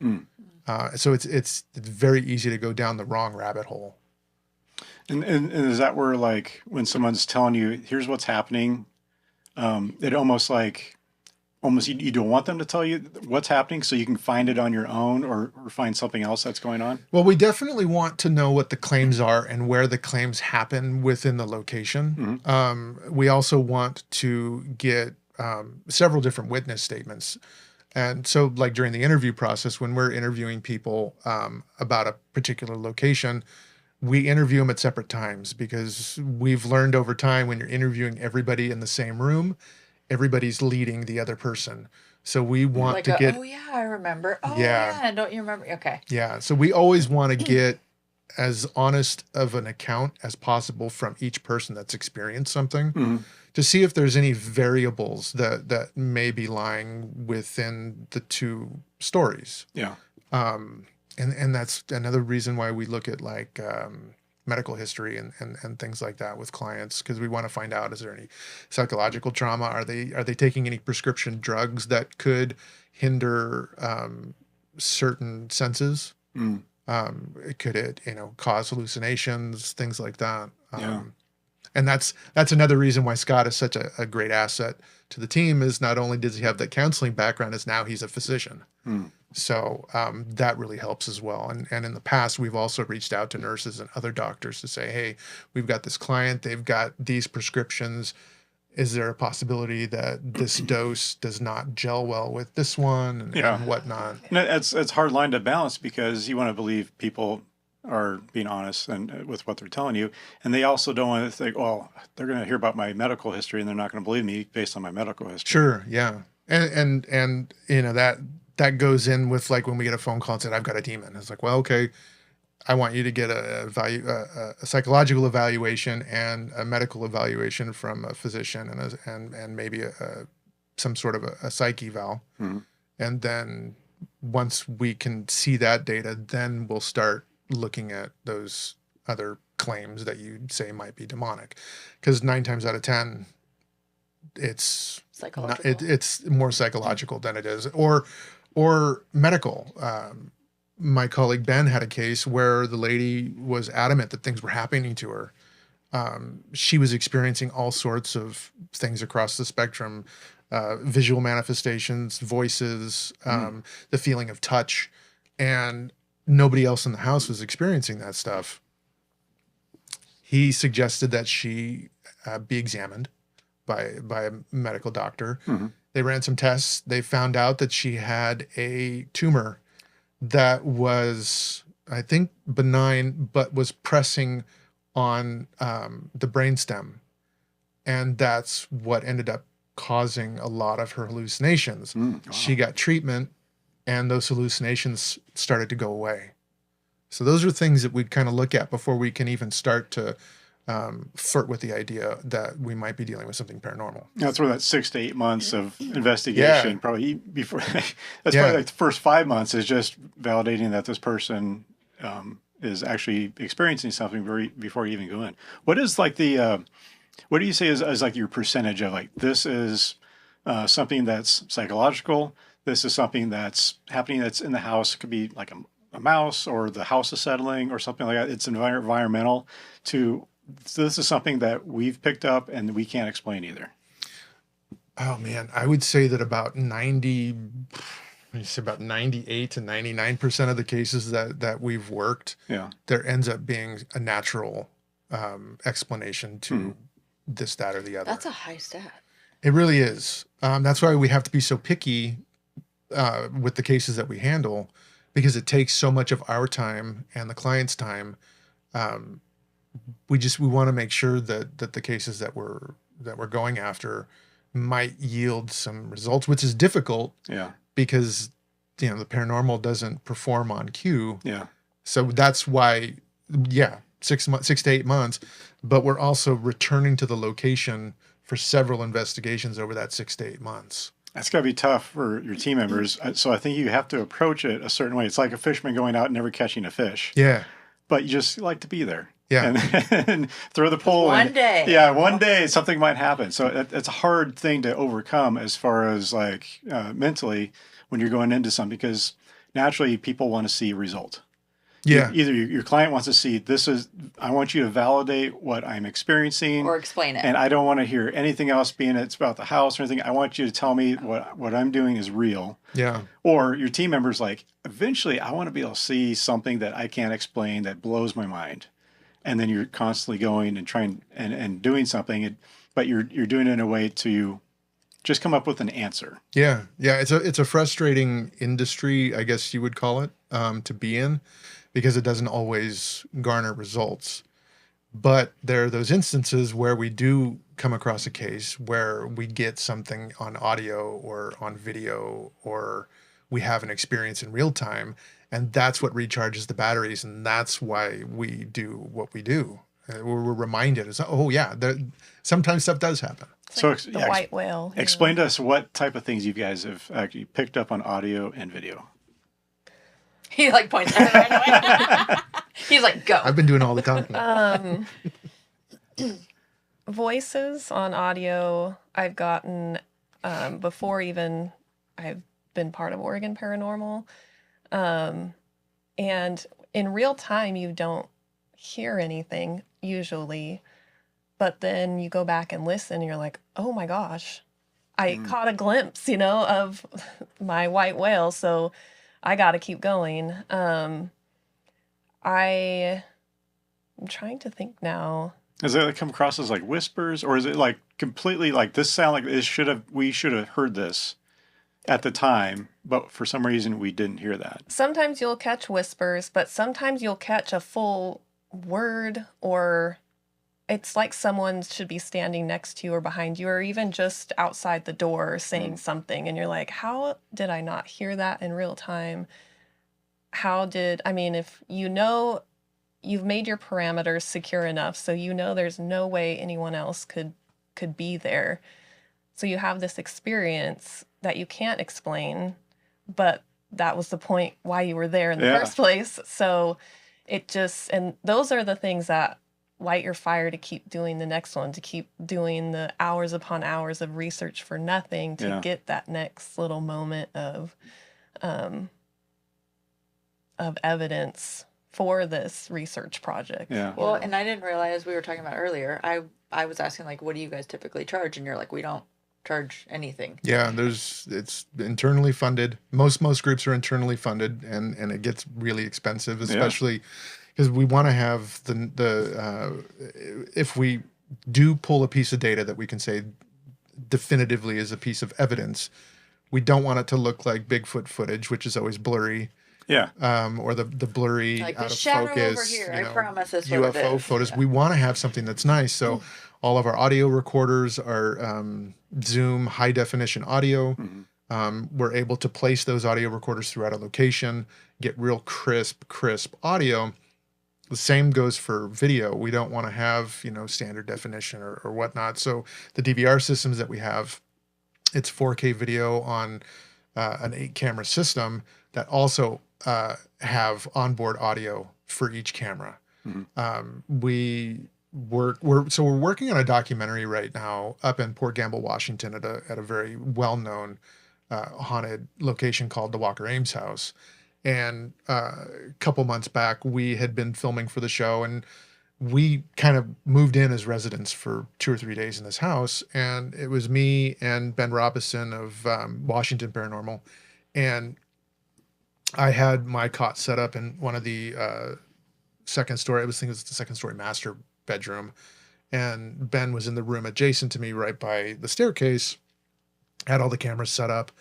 So it's very easy to go down the wrong rabbit hole.
And is that where like when someone's telling you, here's what's happening, it almost you don't want them to tell you what's happening so you can find it on your own or find something else that's going on?
Well, we definitely want to know what the claims are and where the claims happen within the location. Mm-hmm. We also want to get several different witness statements. And so like during the interview process, when we're interviewing people about a particular location, we interview them at separate times, because we've learned over time when you're interviewing everybody in the same room, everybody's leading the other person. So we want
like
to get...
Oh, yeah, I remember. Oh, yeah. Don't you remember? Okay.
Yeah. So we always want to get as honest of an account as possible from each person that's experienced something to see if there's any variables that may be lying within the two stories.
Yeah.
And that's another reason why we look at like medical history and things like that with clients, because we want to find out, is there any psychological trauma? Are they taking any prescription drugs that could hinder certain senses? Could it, cause hallucinations, things like that? And that's another reason why Scott is such a great asset to the team, is not only does he have the counseling background, is now he's a physician. So that really helps as well. And in the past, we've also reached out to nurses and other doctors to say, hey, we've got this client, they've got these prescriptions. Is there a possibility that this dose does not gel well with this one and whatnot?
It's a hard line to balance, because you want to believe people are being honest and with what they're telling you. And they also don't want to think, well, they're going to hear about my medical history and they're not going to believe me based on my medical history.
Sure. Yeah. And that goes in with like when we get a phone call and said, I've got a demon. It's like, well, okay, I want you to get a psychological evaluation and a medical evaluation from a physician and maybe some sort of a psych eval. And then once we can see that data, then we'll start looking at those other claims that you say might be demonic, because 9 times out of 10, it's it's more psychological than it is or medical. My colleague Ben had a case where the lady was adamant that things were happening to her. She was experiencing all sorts of things across the spectrum, visual manifestations, voices, the feeling of touch, and nobody else in the house was experiencing that stuff. He suggested that she be examined by a medical doctor. They ran some tests. They found out that she had a tumor that was, I think, benign, but was pressing on the brainstem. And that's what ended up causing a lot of her hallucinations. Wow. She got treatment, and those hallucinations started to go away. So those are things that we'd kind of look at before we can even start to flirt with the idea that we might be dealing with something paranormal.
That's where that 6 to 8 months of investigation, probably before, that's probably like the first 5 months is just validating that this person is actually experiencing something before you even go in. What is like what do you say is like your percentage of like, this is something that's psychological, this is something that's happening that's in the house, it could be like a mouse, or the house is settling or something like that, it's environmental, to so this is something that we've picked up and we can't explain either?
Oh man, I would say that about 98 to 99% of the cases that we've worked, there ends up being a natural explanation to this, that, or the other.
That's a high stat.
It really is. That's why we have to be so picky with the cases that we handle, because it takes so much of our time and the client's time. We want to make sure that the cases that we're going after might yield some results, which is difficult. Because the paranormal doesn't perform on cue. So that's why 6 to 8 months, but we're also returning to the location for several investigations over that 6 to 8 months.
That's got to be tough for your team members. So I think you have to approach it a certain way. It's like a fisherman going out and never catching a fish. But you just like to be there. And throw the pole.
One day.
One day something might happen. So it's a hard thing to overcome as far as like mentally when you're going into something, because naturally people want to see a result. Either your client wants to see, I want you to validate what I'm experiencing.
Or explain it.
And I don't want to hear anything else being it's about the house or anything. I want you to tell me what I'm doing is real. Or your team member's like, eventually I want to be able to see something that I can't explain that blows my mind. And then you're constantly going and trying and doing something, but you're doing it in a way to just come up with an answer. It's a frustrating industry, I guess you would call it, to be in, because it doesn't always garner results. But there are those instances where we do come across a case where we get something on audio or on video, or we have an experience in real time,
And that's what recharges the batteries. And that's why we do what we do. We're reminded, oh yeah, sometimes stuff does happen.
So
Like the white whale.
Explain to us what type of things you guys have actually picked up on audio and video.
He like points at it right away. He's like, go.
I've been doing all the talking.
Voices on audio I've gotten before even I've been part of Oregon Paranormal. And in real time, you don't hear anything usually. But then you go back and listen and you're like, oh my gosh, I caught a glimpse, of my white whale. So I got to keep going. I'm trying to think now.
Does it come across as like whispers, or is it like completely like this sound like we should have heard this at the time, but for some reason we didn't hear that?
Sometimes you'll catch whispers, but sometimes you'll catch a full word, or it's like someone should be standing next to you or behind you, or even just outside the door saying something. And you're like, how did I not hear that in real time? If you've made your parameters secure enough, so there's no way anyone else could be there. So you have this experience that you can't explain, but that was the point why you were there in the first place. So and those are the things that light your fire to keep doing the next one, to keep doing the hours upon hours of research for nothing, to get that next little moment of evidence for this research project.
Yeah.
Well, and I didn't realize we were talking about earlier. I was asking like, what do you guys typically charge? And you're like, we don't charge anything.
Yeah, it's internally funded. Most groups are internally funded, and it gets really expensive, especially because we want to have if we do pull a piece of data that we can say definitively is a piece of evidence, we don't want it to look like Bigfoot footage, which is always blurry.
Yeah.
Or the blurry,
like
out
the
of
shadow
focus,
over here. I promise this
UFO photos. Yeah. We want to have something that's nice. So all of our audio recorders are Zoom high definition audio. We're able to place those audio recorders throughout a location, get real crisp audio. The same goes for video. We don't want to have, standard definition or whatnot. So the DVR systems that we have, it's 4K video on an 8-camera system that also have onboard audio for each camera. We're working on a documentary right now up in Port Gamble, Washington, at a very well-known haunted location called the Walker Ames House. And a couple months back, we had been filming for the show, and we kind of moved in as residents for 2 or 3 days in this house. And it was me and Ben Robison of Washington Paranormal. And I had my cot set up in one of the second story. I was thinking it was the second story master bedroom. And Ben was in the room adjacent to me right by the staircase, had all the cameras set up,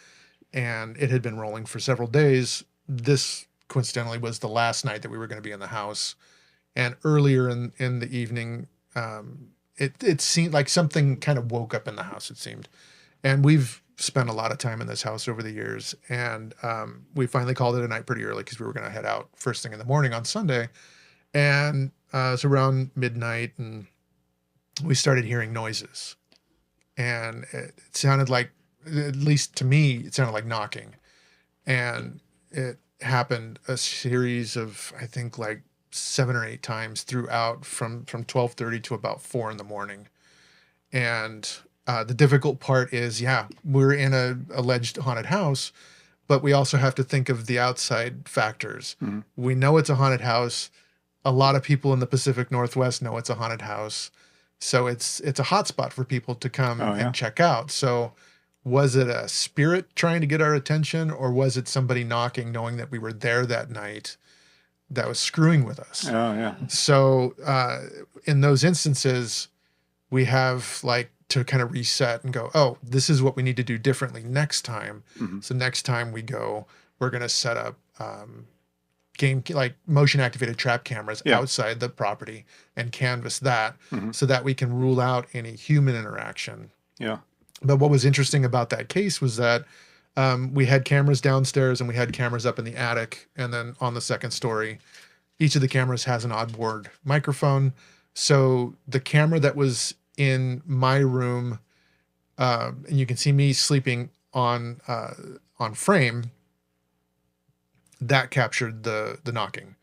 and it had been rolling for several days. This coincidentally was the last night that we were going to be in the house. And earlier in the evening, it seemed like something kind of woke up in the house, it seemed. And we've spent a lot of time in this house over the years. And we finally called it a night pretty early because we were going to head out first thing in the morning on Sunday. And it's around midnight, and we started hearing noises. And it sounded like, at least to me, it sounded like knocking. And it happened a series of, I think, like 7 or 8 times throughout from 12:30 to about 4 in the morning. And the difficult part is, we're in a alleged haunted house, but we also have to think of the outside factors. We know it's a haunted house. A lot of people in the Pacific Northwest know it's a haunted house. So it's a hot spot for people to come and check out. So was it a spirit trying to get our attention, or was it somebody knocking, knowing that we were there that night, that was screwing with us?
Oh, yeah.
So in those instances, we have to kind of reset and go, oh, this is what we need to do differently next time. So next time we go, we're going to set up motion activated trap cameras outside the property and canvas that so that we can rule out any human interaction.
Yeah.
But what was interesting about that case was that We had cameras downstairs and we had cameras up in the attic, and then on the second story. Each of the cameras has an onboard microphone. So the camera that was in my room, and you can see me sleeping on frame, that captured the knocking.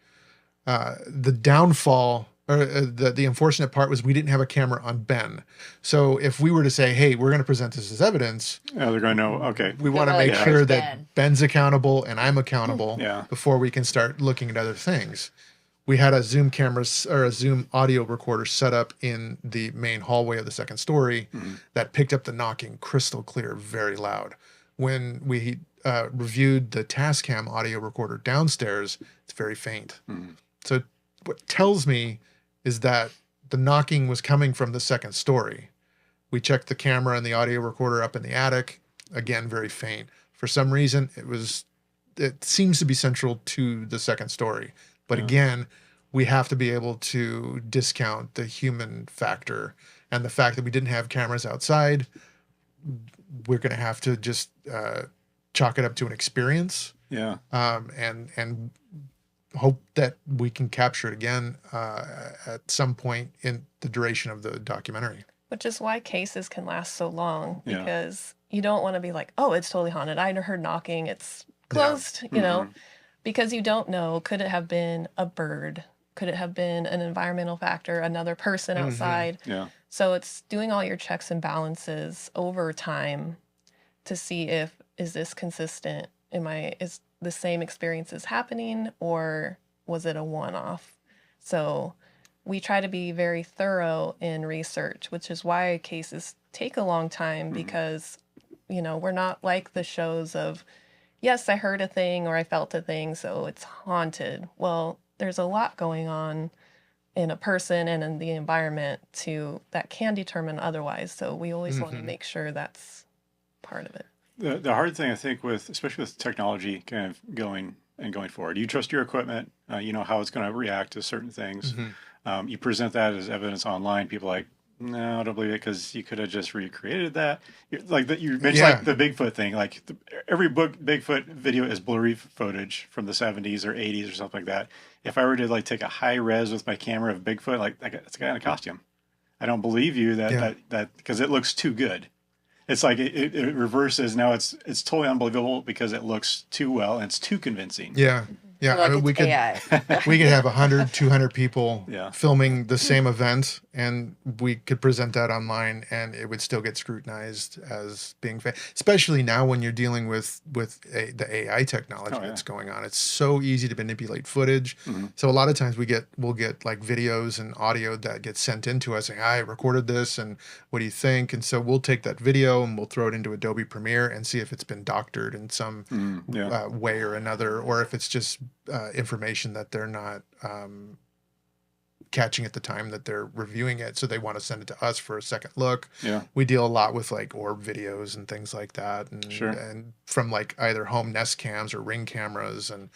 The downfall, or the unfortunate part, was we didn't have a camera on Ben. So if we were to say, hey, we're going to present this as evidence,
they're going to know, okay.
we want to
like,
make
yeah,
sure
where's
that
Ben?
Ben's accountable and I'm accountable
Yeah.
before we can start looking at other things. We had a Zoom camera or a Zoom audio recorder set up in the main hallway of the second story that picked up the knocking crystal clear, very loud. When we reviewed the Tascam audio recorder downstairs, it's very faint. So what tells me is that the knocking was coming from the second story. We checked the camera and the audio recorder up in the attic, again, very faint. For some reason, it seems to be central to the second story. But again, we have to be able to discount the human factor, and the fact that we didn't have cameras outside. We're going to have to just chalk it up to an experience.
Yeah.
And hope that we can capture it again at some point in the duration of the documentary.
Which is why cases can last so long,
Yeah.
because you don't want to be like, oh, it's totally haunted. I heard knocking. It's closed, you know, because you don't know. Could it have been a bird? Could it have been an environmental factor, another person outside?
Yeah.
So it's doing all your checks and balances over time to see if, is this consistent? Is the same experiences happening, or was it a one-off? So we try to be very thorough in research, which is why cases take a long time, because, you know, we're not like the shows of, yes, I heard a thing or I felt a thing, so it's haunted. Well, there's a lot going on in a person and in the environment that can determine otherwise. So we always want to make sure that's part of it.
The hard thing, I think, especially with technology kind of going forward, you trust your equipment, you know how it's going to react to certain things. You present that as evidence online. People are like, no, I don't believe it, because you could have just recreated that. You mentioned like the Bigfoot thing. Like every Bigfoot video is blurry footage from the 70s or 80s or something like that. If I were to like take a high res with my camera of Bigfoot, like it's a guy in a costume. I don't believe you that because it looks too good. It's like it reverses. Now it's totally unbelievable because it looks too well and it's too convincing.
Yeah. Yeah,
Like
I mean, we could
AI.
we could have 100, 200 people
Yeah.
filming the same event, and we could present that online, and it would still get scrutinized as being fake. Especially now when you're dealing with the AI technology that's going on. It's so easy to manipulate footage. So a lot of times we'll get like videos and audio that gets sent into us saying, I recorded this, and what do you think? And so we'll take that video and we'll throw it into Adobe Premiere and see if it's been doctored in some way or another, or if it's just information that they're not catching at the time that they're reviewing it, so they want to send it to us for a second look.
Yeah.
We deal a lot with like orb videos and things like that, and from like either home Nest cams or Ring cameras, and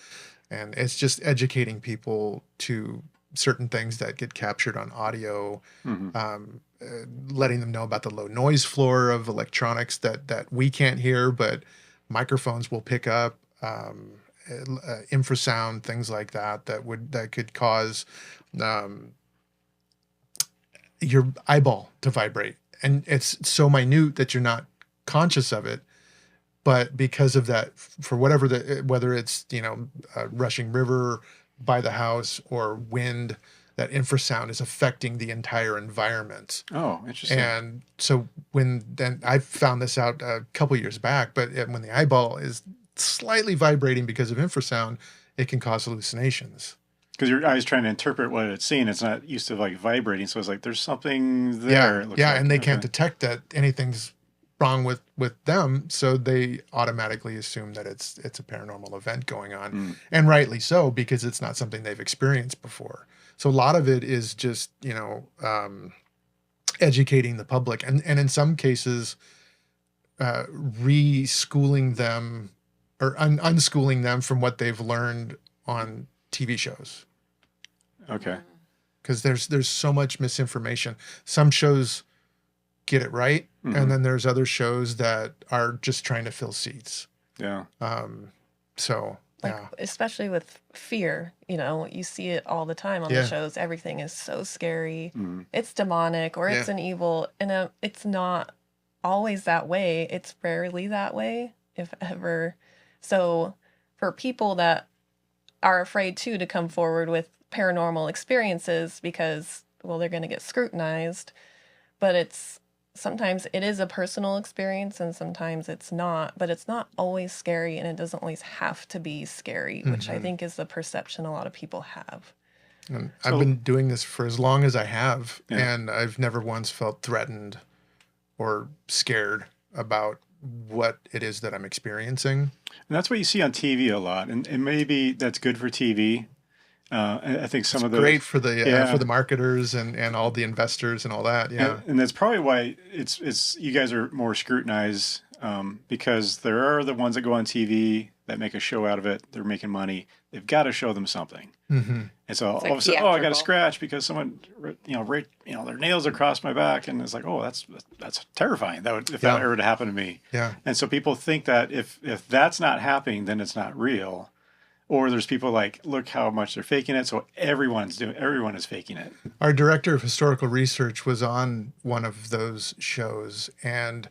it's just educating people to certain things that get captured on audio, letting them know about the low noise floor of electronics that we can't hear, but microphones will pick up. Infrasound, things like that could cause your eyeball to vibrate, and it's so minute that you're not conscious of it, but because of that, for whether it's a rushing river by the house or wind, that infrasound is affecting the entire environment.
Oh, interesting.
And so I found this out a couple years back, but when the eyeball is slightly vibrating because of infrasound, it can cause hallucinations.
Because your eye's trying to interpret what it's seeing. It's not used to like vibrating. So it's like, there's something there. It looks like.
And they can't detect that anything's wrong with them. So they automatically assume that it's a paranormal event going on. And rightly so, because it's not something they've experienced before. So a lot of it is just, educating the public. And in some cases, reschooling them or unschooling them from what they've learned on TV shows.
Okay.
Because there's so much misinformation. Some shows get it right, and then there's other shows that are just trying to fill seats.
Yeah.
So
Like,
yeah,
especially with fear, you see it all the time on the shows. Everything is so scary. It's demonic or it's an evil. And it's not always that way. It's rarely that way, if ever. So for people that are afraid too to come forward with paranormal experiences because, well, they're going to get scrutinized, but sometimes it is a personal experience and sometimes it's not, but it's not always scary and it doesn't always have to be scary, which I think is the perception a lot of people have.
And I've been doing this for as long as I have,
Yeah.
and I've never once felt threatened or scared about what it is that I'm experiencing.
And that's what you see on TV a lot. And maybe that's good for TV. I think some of the
great for the marketers and all the investors and all that. Yeah.
And that's probably why it's you guys are more scrutinized, because there are the ones that go on TV that make a show out of it. They're making money. They've got to show them something.
Mm-hmm.
And so
It's
all
like
of a sudden, I got a
theatrical.
scratch because someone, their nails across my back, and it's like, oh, that's terrifying. If that were to happen to me.
Yeah.
And so people think that if that's not happening, then it's not real. Or there's people like, look how much they're faking it. So everyone is faking it.
Our director of historical research was on one of those shows, and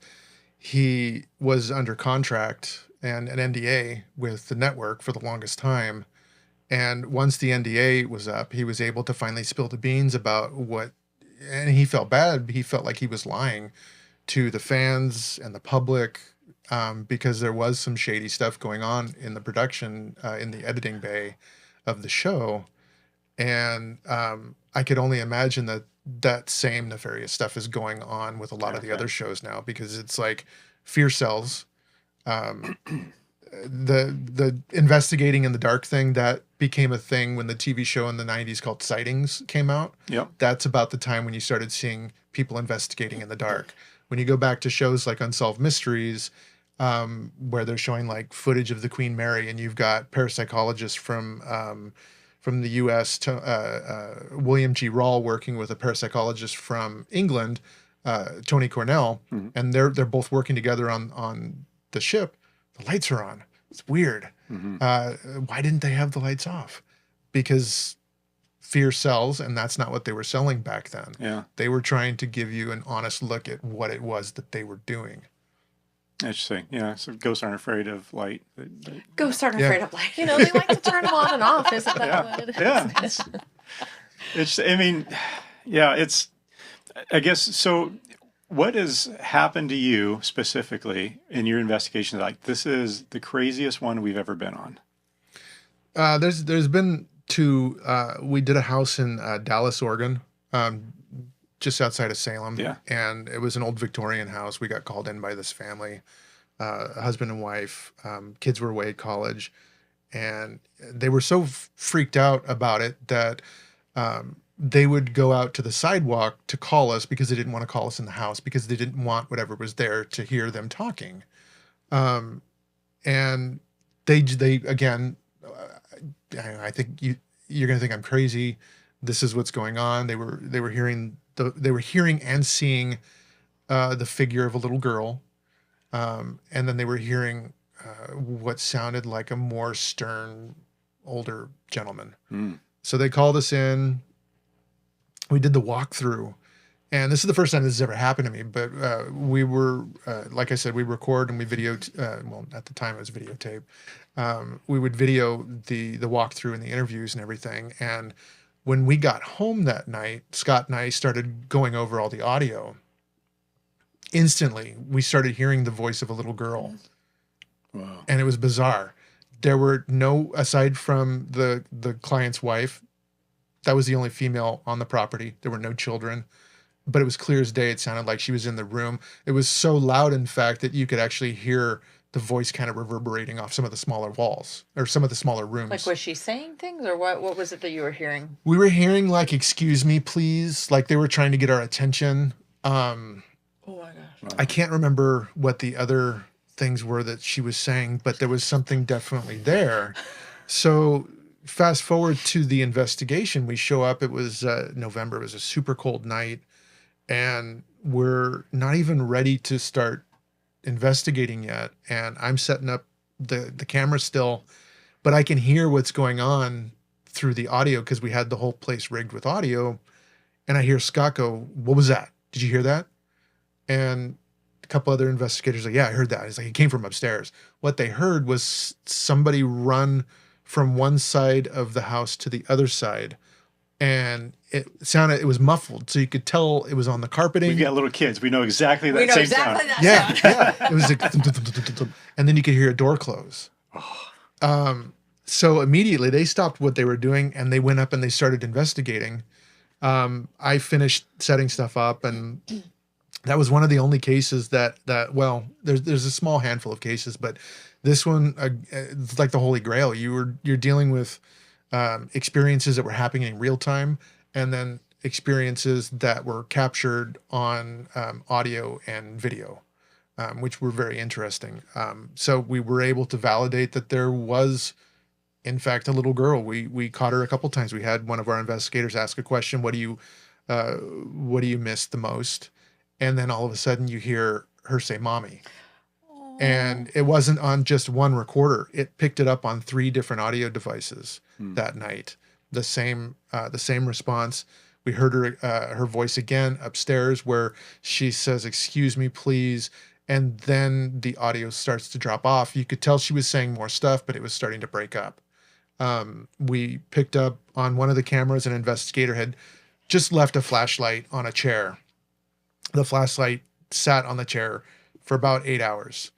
he was under contract and an NDA with the network for the longest time. And once the NDA was up, he was able to finally spill the beans about and he felt bad. He felt like he was lying to the fans and the public, because there was some shady stuff going on in the production, in the editing bay of the show. And I could only imagine that same nefarious stuff is going on with a lot of the other shows now, because it's like fear sells. The investigating in the dark thing that became a thing when the TV show in the 90s called Sightings came out.
Yep.
That's about the time when you started seeing people investigating in the dark. When you go back to shows like Unsolved Mysteries, where they're showing like footage of the Queen Mary, and you've got parapsychologists from the U.S. to William G. Rawl working with a parapsychologist from England, Tony Cornell, and they're both working together on the ship. The lights are on. It's weird. Why didn't they have the lights off? Because fear sells, and that's not what they were selling back then.
Yeah.
They were trying to give you an honest look at what it was that they were doing.
Interesting. Yeah. So ghosts aren't afraid of light.
Ghosts aren't afraid of light.
They like to turn them on and off. Isn't that what it is?
Yeah. It's I guess so. What has happened to you specifically in your investigation? Like, this is the craziest one we've ever been on.
There's been two. We did a house in Dallas, Oregon, just outside of Salem.
Yeah.
And it was an old Victorian house. We got called in by this family, husband and wife. Kids were away at college, and they were so freaked out about it that they would go out to the sidewalk to call us, because they didn't want to call us in the house, because they didn't want whatever was there to hear them talking. And they again, I think you're going to think I'm crazy. This is what's going on. They were hearing and seeing the figure of a little girl, and then they were hearing what sounded like a more stern, older gentleman. So they called us in. We did the walkthrough, and this is the first time this has ever happened to me, but we were, like I said, we record and we video, well, at the time it was videotape. We would video the walkthrough and the interviews and everything. And when we got home that night, Scott and I started going over all the audio. Instantly, we started hearing the voice of a little girl.
Wow.
And it was bizarre. There were no, aside from the client's wife, that was the only female on the property. There were no children, but it was clear as day. It sounded like she was in the room. It was so loud, in fact, that you could actually hear the voice kind of reverberating off some of the smaller walls or some of the smaller rooms.
Like, was she saying things, or what was it that you were hearing?
We were hearing like, "Excuse me, please." Like they were trying to get our attention.
Oh my gosh.
I can't remember what the other things were that she was saying, but there was something definitely there. So fast forward to the investigation, we show up. It was November. It was a super cold night, and we're not even ready to start investigating yet. And I'm setting up the camera still, but I can hear what's going on through the audio because we had the whole place rigged with audio. And I hear Scott go, "What was that? Did you hear that?" And a couple other investigators are like, "Yeah, I heard that." He's like, "It came from upstairs." What they heard was somebody run from one side of the house to the other side. And it was muffled. So you could tell it was on the carpeting.
We've got little kids. We know exactly that same sound.
Yeah, yeah. It was like, and then you could hear a door close. So immediately they stopped what they were doing and they went up and they started investigating. I finished setting stuff up, and that was one of the only cases that well, there's a small handful of cases, but this one, it's like the Holy Grail. You're dealing with experiences that were happening in real time, and then experiences that were captured on audio and video, which were very interesting. So we were able to validate that there was, in fact, a little girl. We caught her a couple times. We had one of our investigators ask a question, what do you miss the most? And then all of a sudden you hear her say, "Mommy." And it wasn't on just one recorder. It picked it up on 3 different audio devices that night. The same response. We heard her voice again upstairs where she says, "Excuse me, please." And then the audio starts to drop off. You could tell she was saying more stuff, but it was starting to break up. We picked up on one of the cameras, an investigator had just left a flashlight on a chair. The flashlight sat on the chair for about 8 hours.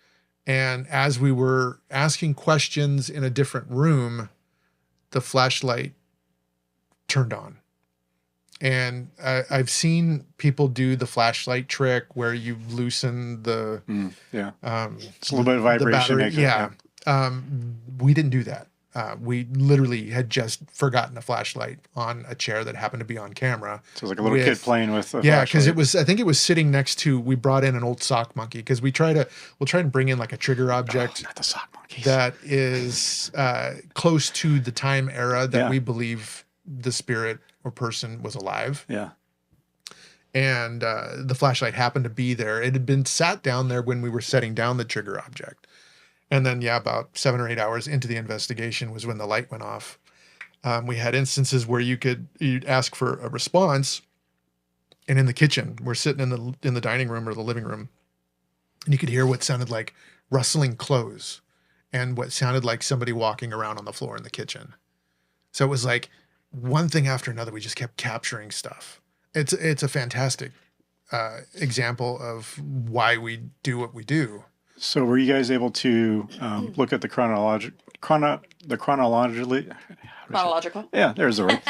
And as we were asking questions in a different room, the flashlight turned on. And I've seen people do the flashlight trick where you loosen the
it's a little bit of vibration.
We didn't do that. We literally had just forgotten a flashlight on a chair that happened to be on camera.
So it was like a little kid playing with a
because I think it was sitting next to, we brought in an old sock monkey because we'll try to bring in like a trigger object
not the sock monkeys.
that is close to the time era that we believe the spirit or person was alive.
Yeah.
And the flashlight happened to be there. It had been sat down there when we were setting down the trigger object. And then, about 7 or 8 hours into the investigation was when the light went off. We had instances where you'd ask for a response, and in the kitchen, we're sitting in the dining room or the living room, and you could hear what sounded like rustling clothes and what sounded like somebody walking around on the floor in the kitchen. So it was like one thing after another. We just kept capturing stuff. It's a fantastic example of why we do what we do.
So were you guys able to look at the chronological? Yeah, there's the word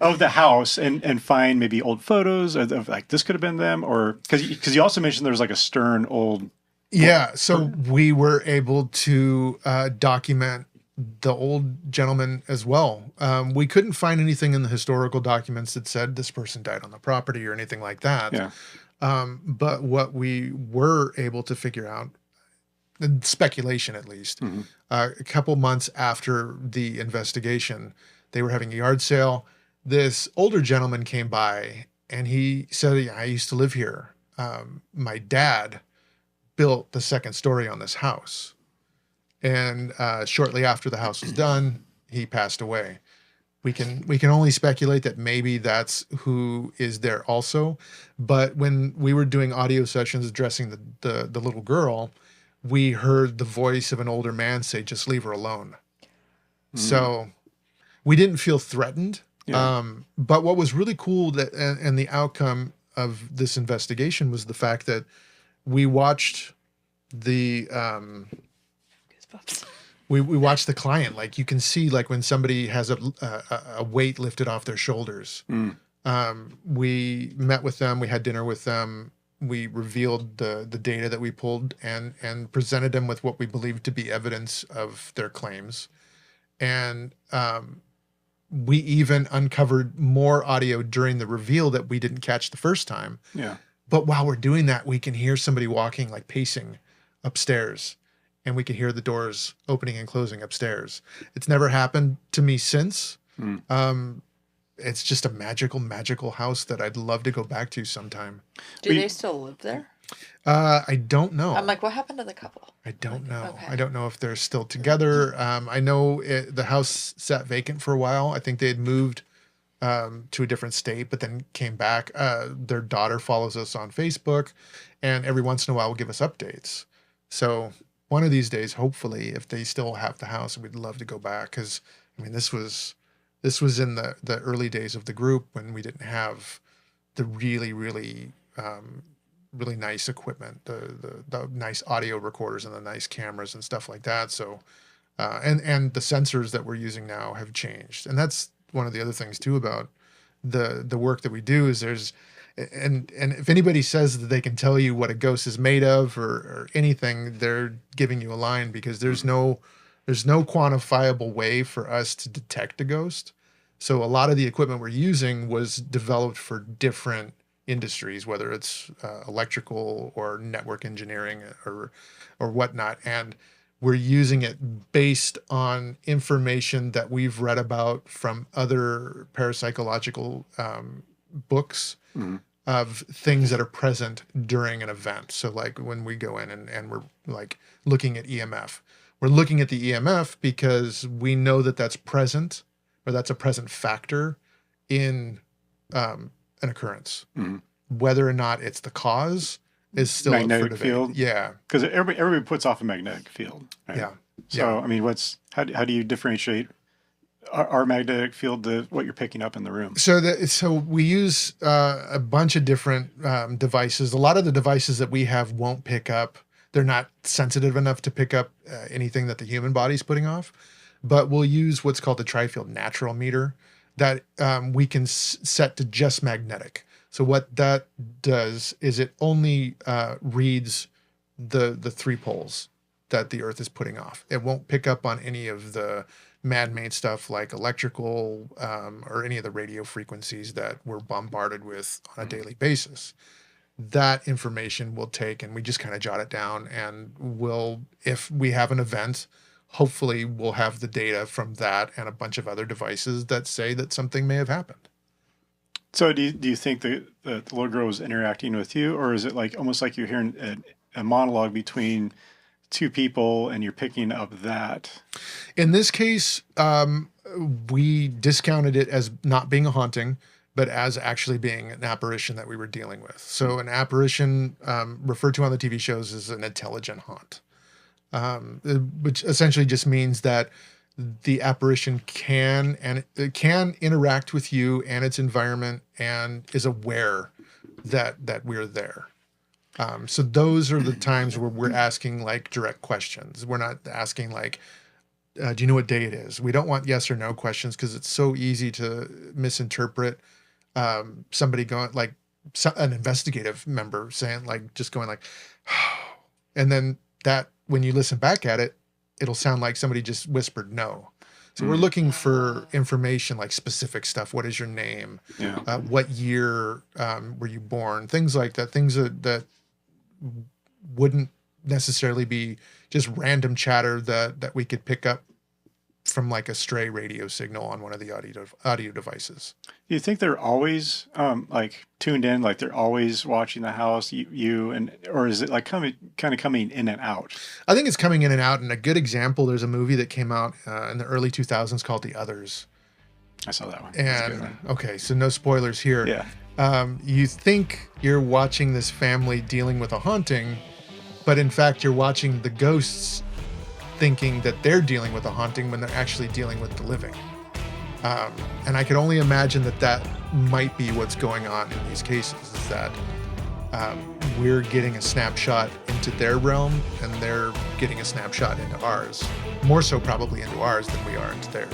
of the house and find maybe old photos of like this could have been them, or because you also mentioned there's like a stern old.
Yeah, so we were able to document the old gentleman as well. We couldn't find anything in the historical documents that said this person died on the property or anything like that.
Yeah.
But what we were able to figure out, speculation at least, a couple months after the investigation, they were having a yard sale. This older gentleman came by and he said, "Yeah, I used to live here. My dad built the second story on this house. And shortly after the house was done, he passed away." We can only speculate that maybe that's who is there also. But when we were doing audio sessions addressing the little girl, we heard the voice of an older man say, "Just leave her alone." So we didn't feel threatened.
Yeah.
But what was really cool and the outcome of this investigation was the fact that we watched we watched the client. Like you can see, like when somebody has a weight lifted off their shoulders. We met with them. We had dinner with them. We revealed the data that we pulled and presented them with what we believed to be evidence of their claims. And we even uncovered more audio during the reveal that we didn't catch the first time.
Yeah.
But while we're doing that, we can hear somebody walking, like pacing upstairs. And we can hear the doors opening and closing upstairs. It's never happened to me since. It's just a magical house that I'd love to go back to sometime.
Do they still live there?
I don't know.
I'm like, what happened to the couple?
I don't know.
Okay.
I don't know if they're still together. I know the house sat vacant for a while. I think they had moved to a different state, but then came back. Their daughter follows us on Facebook, and every once in a while will give us updates. So one of these days, hopefully, if they still have the house, we'd love to go back, because I mean, this was in the early days of the group when we didn't have the really really nice equipment, the nice audio recorders and the nice cameras and stuff like that. So and the sensors that we're using now have changed, and that's one of the other things too about the work that we do is and if anybody says that they can tell you what a ghost is made of or anything, they're giving you a line, because there's no quantifiable way for us to detect a ghost. So a lot of the equipment we're using was developed for different industries, whether it's electrical or network engineering or whatnot, and we're using it based on information that we've read about from other parapsychological books of things that are present during an event. So like when we go in and we're like looking at EMF, we're looking at the EMF because we know that that's present, or that's a present factor in an occurrence. Whether or not it's the cause is still
magnetic
up for debate.
field.
Yeah,
because everybody puts off a magnetic field. Right?
Yeah.
So
Yeah.
I mean, how do you differentiate our magnetic field to what you're picking up in the room?
So we use a bunch of different devices. A lot of the devices that we have won't pick up. They're not sensitive enough to pick up anything that the human body's putting off. But we'll use what's called the tri-field natural meter that we can set to just magnetic. So what that does is it only reads the 3 poles that the Earth is putting off. It won't pick up on any of the man-made stuff like electrical or any of the radio frequencies that we're bombarded with on a daily basis. That information we'll take and we just kind of jot it down, and if we have an event, hopefully we'll have the data from that and a bunch of other devices that say that something may have happened.
So do you think the little girl was interacting with you, or is it like almost like you're hearing a monologue between two people and you're picking up that?
In this case, we discounted it as not being a haunting, but as actually being an apparition that we were dealing with. So an apparition, referred to on the TV shows as an intelligent haunt, which essentially just means that the apparition can interact with you and its environment and is aware that we're there. So those are the times where we're asking like direct questions. We're not asking like, do you know what day it is? We don't want yes or no questions because it's so easy to misinterpret somebody going like an investigative member saying like, just going like, and then that when you listen back at it, it'll sound like somebody just whispered no. So we're looking for information like specific stuff. What is your name?
Yeah.
What year were you born? Things like that. Things that wouldn't necessarily be just random chatter that we could pick up from like a stray radio signal on one of the audio devices.
Do you think they're always like tuned in, like they're always watching the house, or is it like kind of coming in and out?
I think it's coming in and out. And a good example, there's a movie that came out in the early 2000s called The Others.
I saw that one. That's a good
And
one.
okay, so no spoilers here.
Yeah.
You think you're watching this family dealing with a haunting, but in fact you're watching the ghosts thinking that they're dealing with a haunting when they're actually dealing with the living. And I can only imagine that might be what's going on in these cases, is that we're getting a snapshot into their realm and they're getting a snapshot into ours. More so probably into ours than we are into theirs.